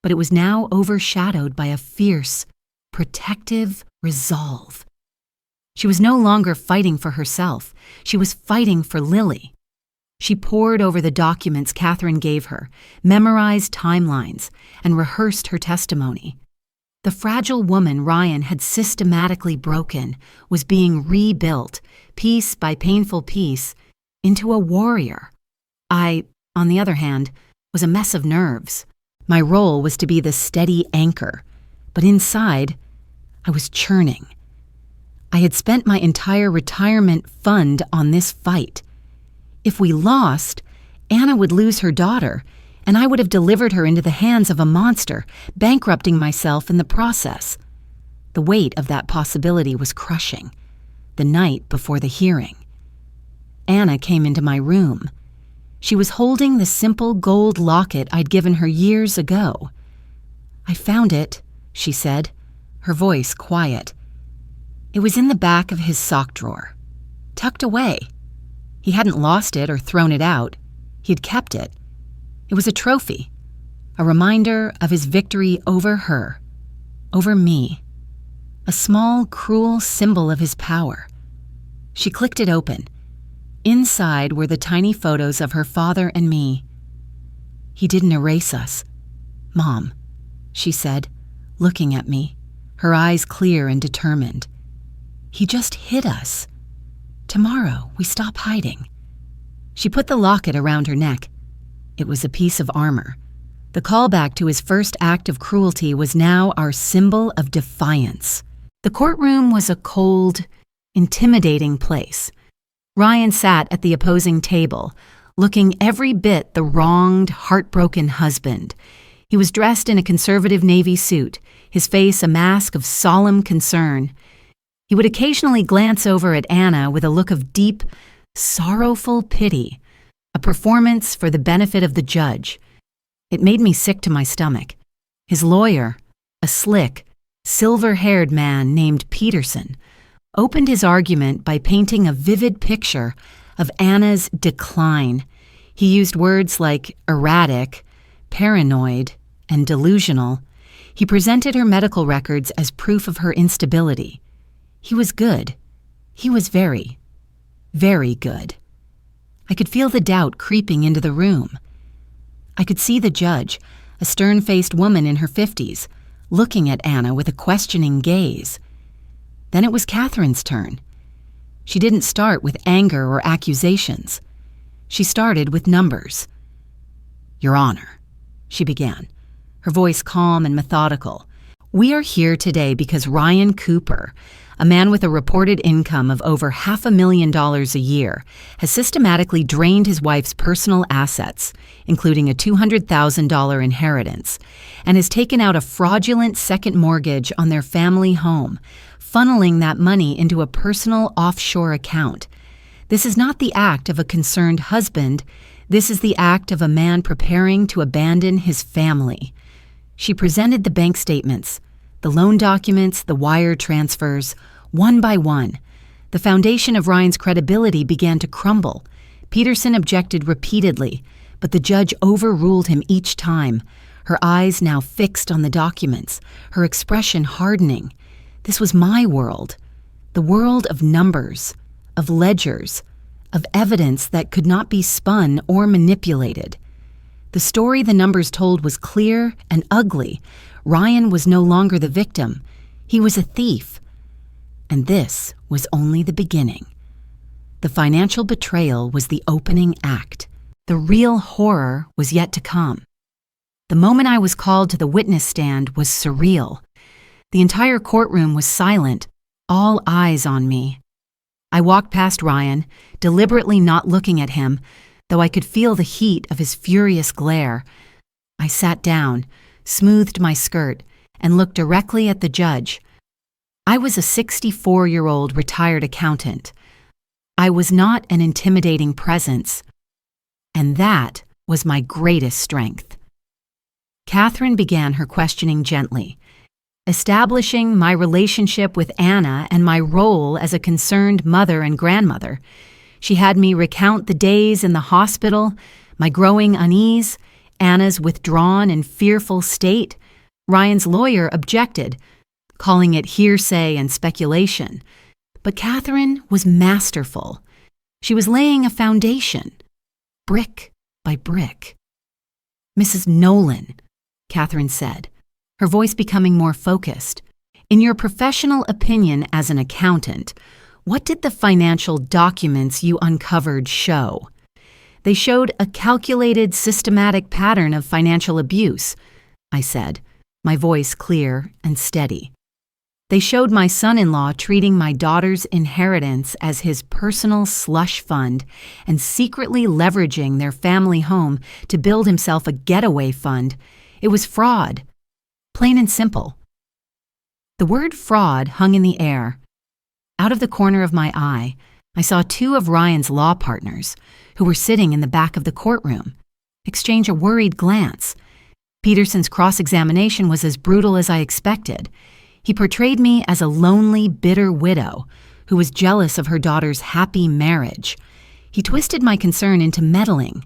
Speaker 1: but it was now overshadowed by a fierce, protective resolve. She was no longer fighting for herself. She was fighting for Lily. She pored over the documents Catherine gave her, memorized timelines, and rehearsed her testimony. The fragile woman Ryan had systematically broken was being rebuilt, piece by painful piece, into a warrior. I, on the other hand, was a mess of nerves. My role was to be the steady anchor, but inside, I was churning. I had spent my entire retirement fund on this fight. If we lost, Anna would lose her daughter, and I would have delivered her into the hands of a monster, bankrupting myself in the process. The weight of that possibility was crushing. The night before the hearing, Anna came into my room. She was holding the simple gold locket I'd given her years ago. "I found it," she said, her voice quiet. It was in the back of his sock drawer, tucked away. He hadn't lost it or thrown it out. He'd kept it. It was a trophy, a reminder of his victory over her, over me. A small, cruel symbol of his power. She clicked it open. Inside were the tiny photos of her father and me. "He didn't erase us, Mom," she said, looking at me, her eyes clear and determined. "He just hid us. Tomorrow we stop hiding." She put the locket around her neck. It was a piece of armor. The callback to his first act of cruelty was now our symbol of defiance. The courtroom was a cold, intimidating place. Ryan sat at the opposing table, looking every bit the wronged, heartbroken husband. He was dressed in a conservative navy suit, his face a mask of solemn concern. He would occasionally glance over at Anna with a look of deep, sorrowful pity, a performance for the benefit of the judge. It made me sick to my stomach. His lawyer, a slick, silver-haired man named Peterson, opened his argument by painting a vivid picture of Anna's decline. He used words like erratic, paranoid, and delusional. He presented her medical records as proof of her instability. He was good. He was very, very good. I could feel the doubt creeping into the room. I could see the judge, a stern-faced woman in her 50s, looking at Anna with a questioning gaze. Then it was Catherine's turn. She didn't start with anger or accusations. She started with numbers. "Your Honor," she began, her voice calm and methodical. "We are here today because Ryan Cooper, a man with a reported income of over $500,000 a year, has systematically drained his wife's personal assets, including a $200,000 inheritance, and has taken out a fraudulent second mortgage on their family home, funneling that money into a personal offshore account. This is not the act of a concerned husband. This is the act of a man preparing to abandon his family." She presented the bank statements, the loan documents, the wire transfers, one by one. The foundation of Ryan's credibility began to crumble. Peterson objected repeatedly, but the judge overruled him each time, her eyes now fixed on the documents, her expression hardening. This was my world, the world of numbers, of ledgers, of evidence that could not be spun or manipulated. The story the numbers told was clear and ugly. Ryan was no longer the victim. He was a thief. And this was only the beginning. The financial betrayal was the opening act. The real horror was yet to come. The moment I was called to the witness stand was surreal. The entire courtroom was silent, all eyes on me. I walked past Ryan, deliberately not looking at him, though I could feel the heat of his furious glare. I sat down, smoothed my skirt, and looked directly at the judge. I was a 64-year-old retired accountant. I was not an intimidating presence, and that was my greatest strength. Catherine began her questioning gently, establishing my relationship with Anna and my role as a concerned mother and grandmother. She had me recount the days in the hospital, my growing unease, Anna's withdrawn and fearful state. Ryan's lawyer objected, calling it hearsay and speculation. But Catherine was masterful. She was laying a foundation, brick by brick. "Mrs. Nolan," Catherine said, her voice becoming more focused, "in your professional opinion as an accountant, What did the financial documents you uncovered show? They showed a calculated, systematic pattern of financial abuse, I said, my voice clear and steady. They showed my son-in-law treating my daughter's inheritance as his personal slush fund and secretly leveraging their family home to build himself a getaway fund. It was fraud. Plain and simple. The word fraud hung in the air. Out of the corner of my eye, I saw two of Ryan's law partners, who were sitting in the back of the courtroom, exchange a worried glance. Peterson's cross-examination was as brutal as I expected. He portrayed me as a lonely, bitter widow who was jealous of her daughter's happy marriage. He twisted my concern into meddling,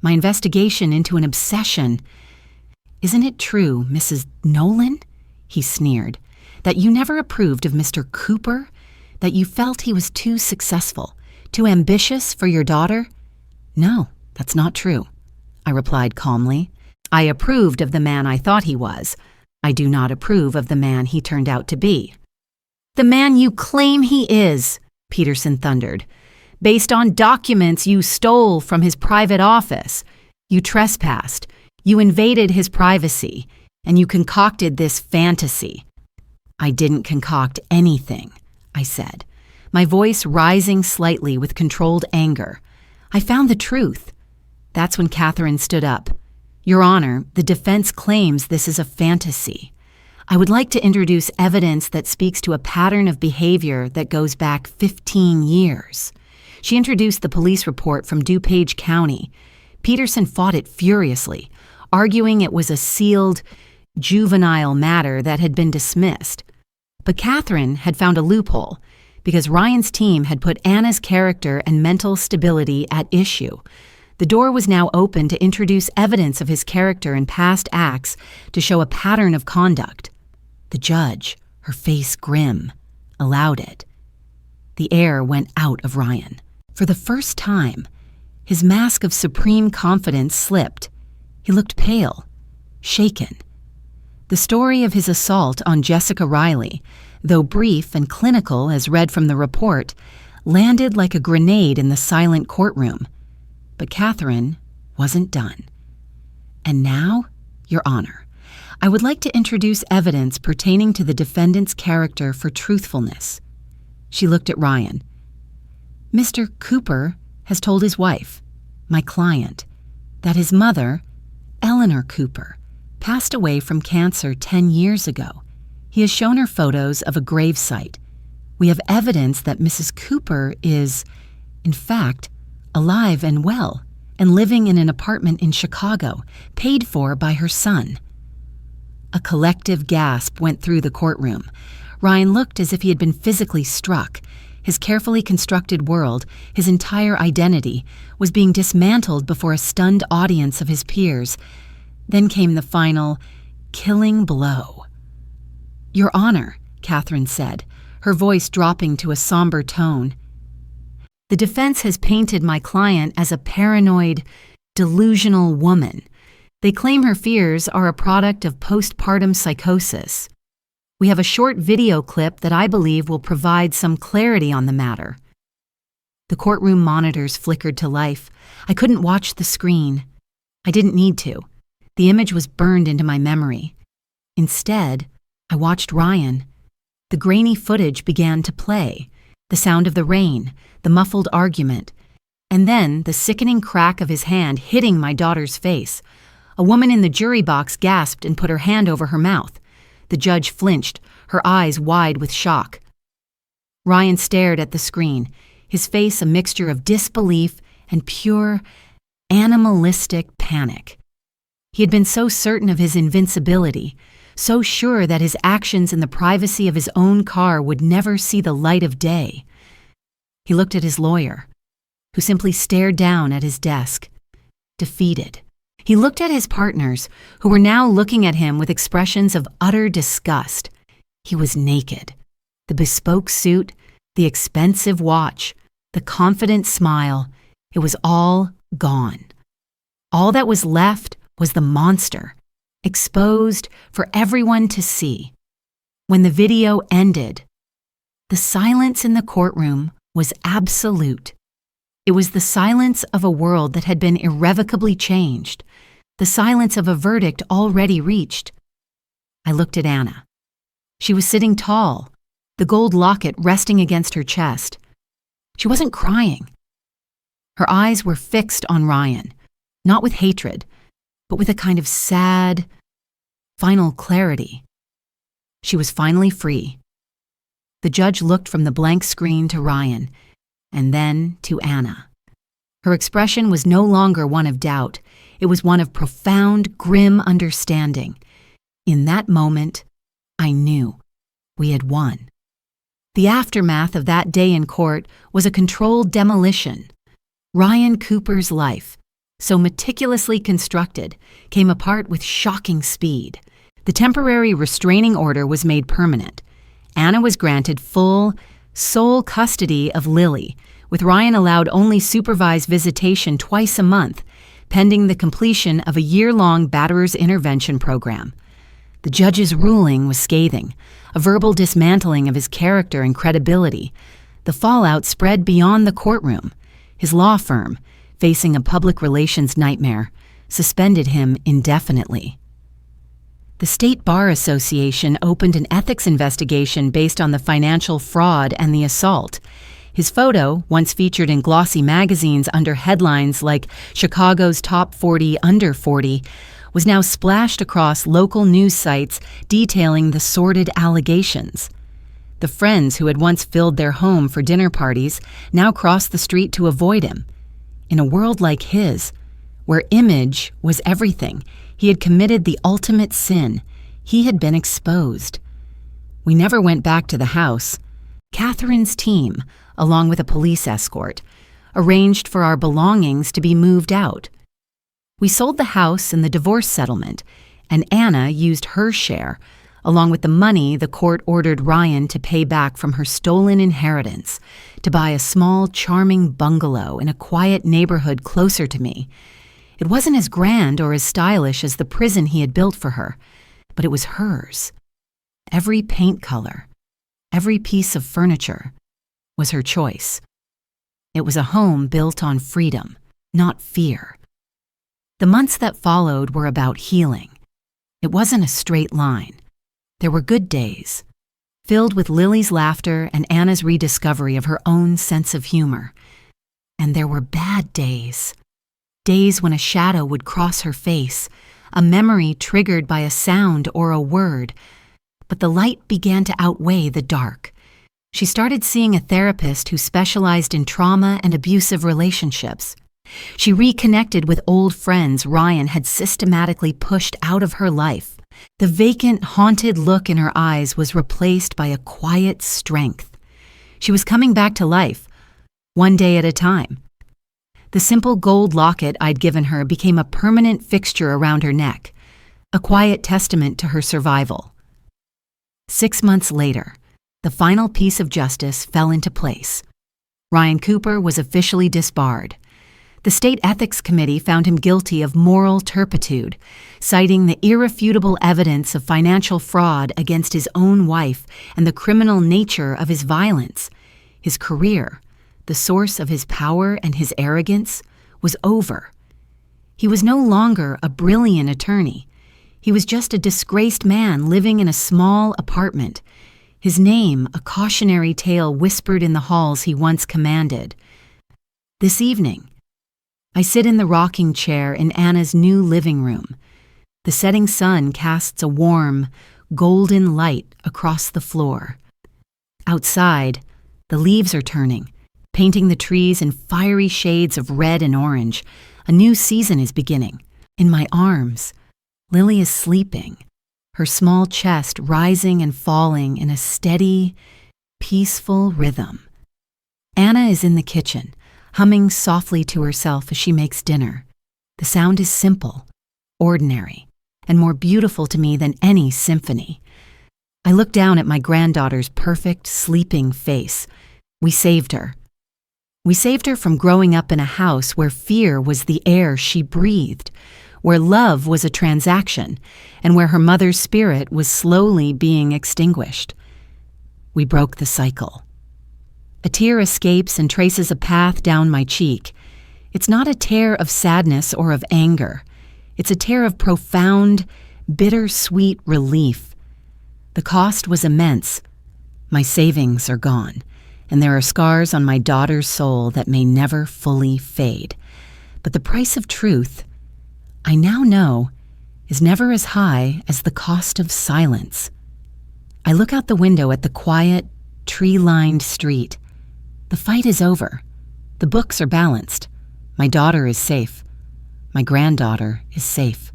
Speaker 1: my investigation into an obsession. "Isn't it true, Mrs. Nolan," he sneered, "that you never approved of Mr. Cooper? That you felt he was too successful, too ambitious for your daughter?" "No, that's not true," I replied calmly. "I approved of the man I thought he was. I do not approve of the man he turned out to be." "The man you claim he is," Peterson thundered, "based on documents you stole from his private office. You trespassed, you invaded his privacy, and you concocted this fantasy." "I didn't concoct anything," I said, my voice rising slightly with controlled anger. "I found the truth." That's when Catherine stood up. "Your Honor, the defense claims this is a fantasy. I would like to introduce evidence that speaks to a pattern of behavior that goes back 15 years. She introduced the police report from DuPage County. Peterson fought it furiously, arguing it was a sealed, juvenile matter that had been dismissed. But Catherine had found a loophole because Ryan's team had put Anna's character and mental stability at issue. The door was now open to introduce evidence of his character and past acts to show a pattern of conduct. The judge, her face grim, allowed it. The air went out of Ryan. For the first time, his mask of supreme confidence slipped. He looked pale, shaken. The story of his assault on Jessica Riley, though brief and clinical as read from the report, landed like a grenade in the silent courtroom. But Catherine wasn't done. "And now, Your Honor, I would like to introduce evidence pertaining to the defendant's character for truthfulness." She looked at Ryan. "Mr. Cooper has told his wife, my client, that his mother, Eleanor Cooper, passed away from cancer 10 years ago. He has shown her photos of a gravesite. We have evidence that Mrs. Cooper is, in fact, alive and well, and living in an apartment in Chicago, paid for by her son." A collective gasp went through the courtroom. Ryan looked as if he had been physically struck. His carefully constructed world, his entire identity, was being dismantled before a stunned audience of his peers. Then came the final, killing blow. "Your Honor," Catherine said, her voice dropping to a somber tone, "the defense has painted my client as a paranoid, delusional woman. They claim her fears are a product of postpartum psychosis. We have a short video clip that I believe will provide some clarity on the matter." The courtroom monitors flickered to life. I couldn't watch the screen. I didn't need to. The image was burned into my memory. Instead, I watched Ryan. The grainy footage began to play. The sound of the rain, the muffled argument, and then the sickening crack of his hand hitting my daughter's face. A woman in the jury box gasped and put her hand over her mouth. The judge flinched, her eyes wide with shock. Ryan stared at the screen, his face a mixture of disbelief and pure, animalistic panic. He had been so certain of his invincibility, so sure that his actions in the privacy of his own car would never see the light of day. He looked at his lawyer, who simply stared down at his desk, defeated. He looked at his partners, who were now looking at him with expressions of utter disgust. He was naked. The bespoke suit, the expensive watch, the confident smile, it was all gone. All that was left was the monster, exposed for everyone to see. When the video ended, The silence in the courtroom was absolute. It was the silence of a world that had been irrevocably changed, the silence of a verdict already reached. I looked at Anna. She was sitting tall, the gold locket resting against her chest. She wasn't crying. Her eyes were fixed on Ryan, not with hatred, but with a kind of sad, final clarity. She was finally free. The judge looked from the blank screen to Ryan, and then to Anna. Her expression was no longer one of doubt. It was one of profound, grim understanding. In that moment, I knew we had won. The aftermath of that day in court was a controlled demolition. Ryan Cooper's life, so meticulously constructed, came apart with shocking speed. The temporary restraining order was made permanent. Anna was granted full, sole custody of Lily, with Ryan allowed only supervised visitation twice a month, pending the completion of a year-long batterer's intervention program. The judge's ruling was scathing, a verbal dismantling of his character and credibility. The fallout spread beyond the courtroom. His law firm, facing a public relations nightmare, suspended him indefinitely. The State Bar Association opened an ethics investigation based on the financial fraud and the assault. His photo, once featured in glossy magazines under headlines like Chicago's Top 40 Under 40, was now splashed across local news sites detailing the sordid allegations. The friends who had once filled their home for dinner parties now crossed the street to avoid him. In a world like his, where image was everything, he had committed the ultimate sin. He had been exposed. We never went back to the house. Catherine's team, along with a police escort, arranged for our belongings to be moved out. We sold the house and the divorce settlement, and Anna used her share, along with the money the court ordered Ryan to pay back from her stolen inheritance, to buy a small, charming bungalow in a quiet neighborhood closer to me. It wasn't as grand or as stylish as the prison he had built for her, but it was hers. Every paint color, every piece of furniture was her choice. It was a home built on freedom, not fear. The months that followed were about healing. It wasn't a straight line. There were good days, filled with Lily's laughter and Anna's rediscovery of her own sense of humor. And there were bad days. Days when a shadow would cross her face, a memory triggered by a sound or a word. But the light began to outweigh the dark. She started seeing a therapist who specialized in trauma and abusive relationships. She reconnected with old friends Ryan had systematically pushed out of her life. The vacant, haunted look in her eyes was replaced by a quiet strength. She was coming back to life, one day at a time. The simple gold locket I'd given her became a permanent fixture around her neck, a quiet testament to her survival. 6 months later, the final piece of justice fell into place. Ryan Cooper was officially disbarred. The State Ethics Committee found him guilty of moral turpitude, citing the irrefutable evidence of financial fraud against his own wife and the criminal nature of his violence. His career, the source of his power and his arrogance, was over. He was no longer a brilliant attorney. He was just a disgraced man living in a small apartment. His name, a cautionary tale whispered in the halls he once commanded. This evening, I sit in the rocking chair in Anna's new living room. The setting sun casts a warm, golden light across the floor. Outside, the leaves are turning, painting the trees in fiery shades of red and orange. A new season is beginning. In my arms, Lily is sleeping, her small chest rising and falling in a steady, peaceful rhythm. Anna is in the kitchen, humming softly to herself as she makes dinner. The sound is simple, ordinary, and more beautiful to me than any symphony. I look down at my granddaughter's perfect, sleeping face. We saved her. We saved her from growing up in a house where fear was the air she breathed, where love was a transaction, and where her mother's spirit was slowly being extinguished. we broke the cycle. A tear escapes and traces a path down my cheek. It's not a tear of sadness or of anger. It's a tear of profound, bittersweet relief. The cost was immense. My savings are gone, and there are scars on my daughter's soul that may never fully fade. But the price of truth, I now know, is never as high as the cost of silence. I look out the window at the quiet, tree-lined street. The fight is over. The books are balanced. My daughter is safe. My granddaughter is safe.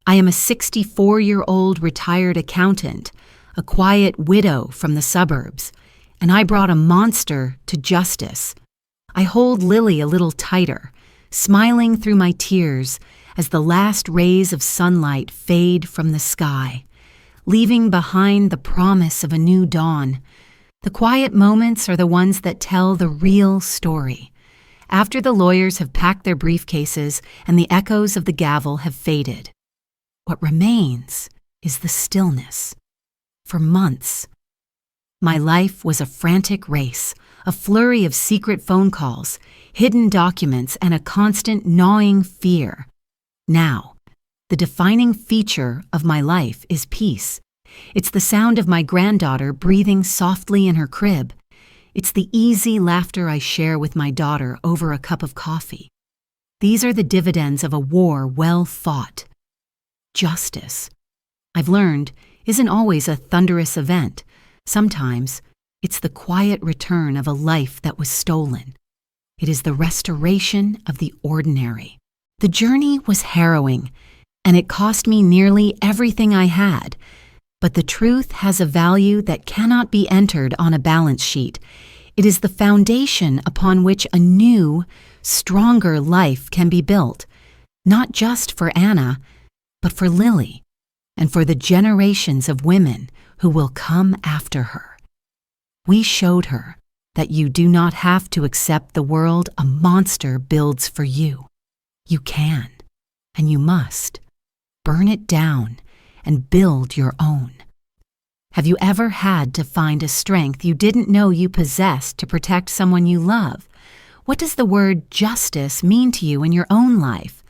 Speaker 1: I am a 64-year-old retired accountant, a quiet widow from the suburbs, and I brought a monster to justice. I hold Lily a little tighter, smiling through my tears as the last rays of sunlight fade from the sky, leaving behind the promise of a new dawn. The quiet moments are the ones that tell the real story. After the lawyers have packed their briefcases and the echoes of the gavel have faded, what remains is the stillness. For months, my life was a frantic race, a flurry of secret phone calls, hidden documents, and a constant gnawing fear. Now, the defining feature of my life is peace. It's the sound of my granddaughter breathing softly in her crib. It's the easy laughter I share with my daughter over a cup of coffee. These are the dividends of a war well fought. Justice, I've learned, isn't always a thunderous event. Sometimes, it's the quiet return of a life that was stolen. It is the restoration of the ordinary. The journey was harrowing, and it cost me nearly everything I had. But the truth has a value that cannot be entered on a balance sheet. It is the foundation upon which a new, stronger life can be built, not just for Anna, but for Lily, and for the generations of women who will come after her. We showed her that you do not have to accept the world a monster builds for you. You can, and you must, burn it down and build your own. Have you ever had to find a strength you didn't know you possessed to protect someone you love? What does the word justice mean to you in your own life?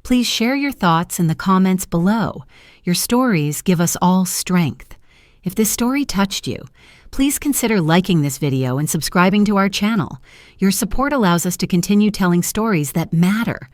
Speaker 1: Please share your thoughts in the comments below. Your stories give us all strength. If this story touched you, please consider liking this video and subscribing to our channel. Your support allows us to continue telling stories that matter.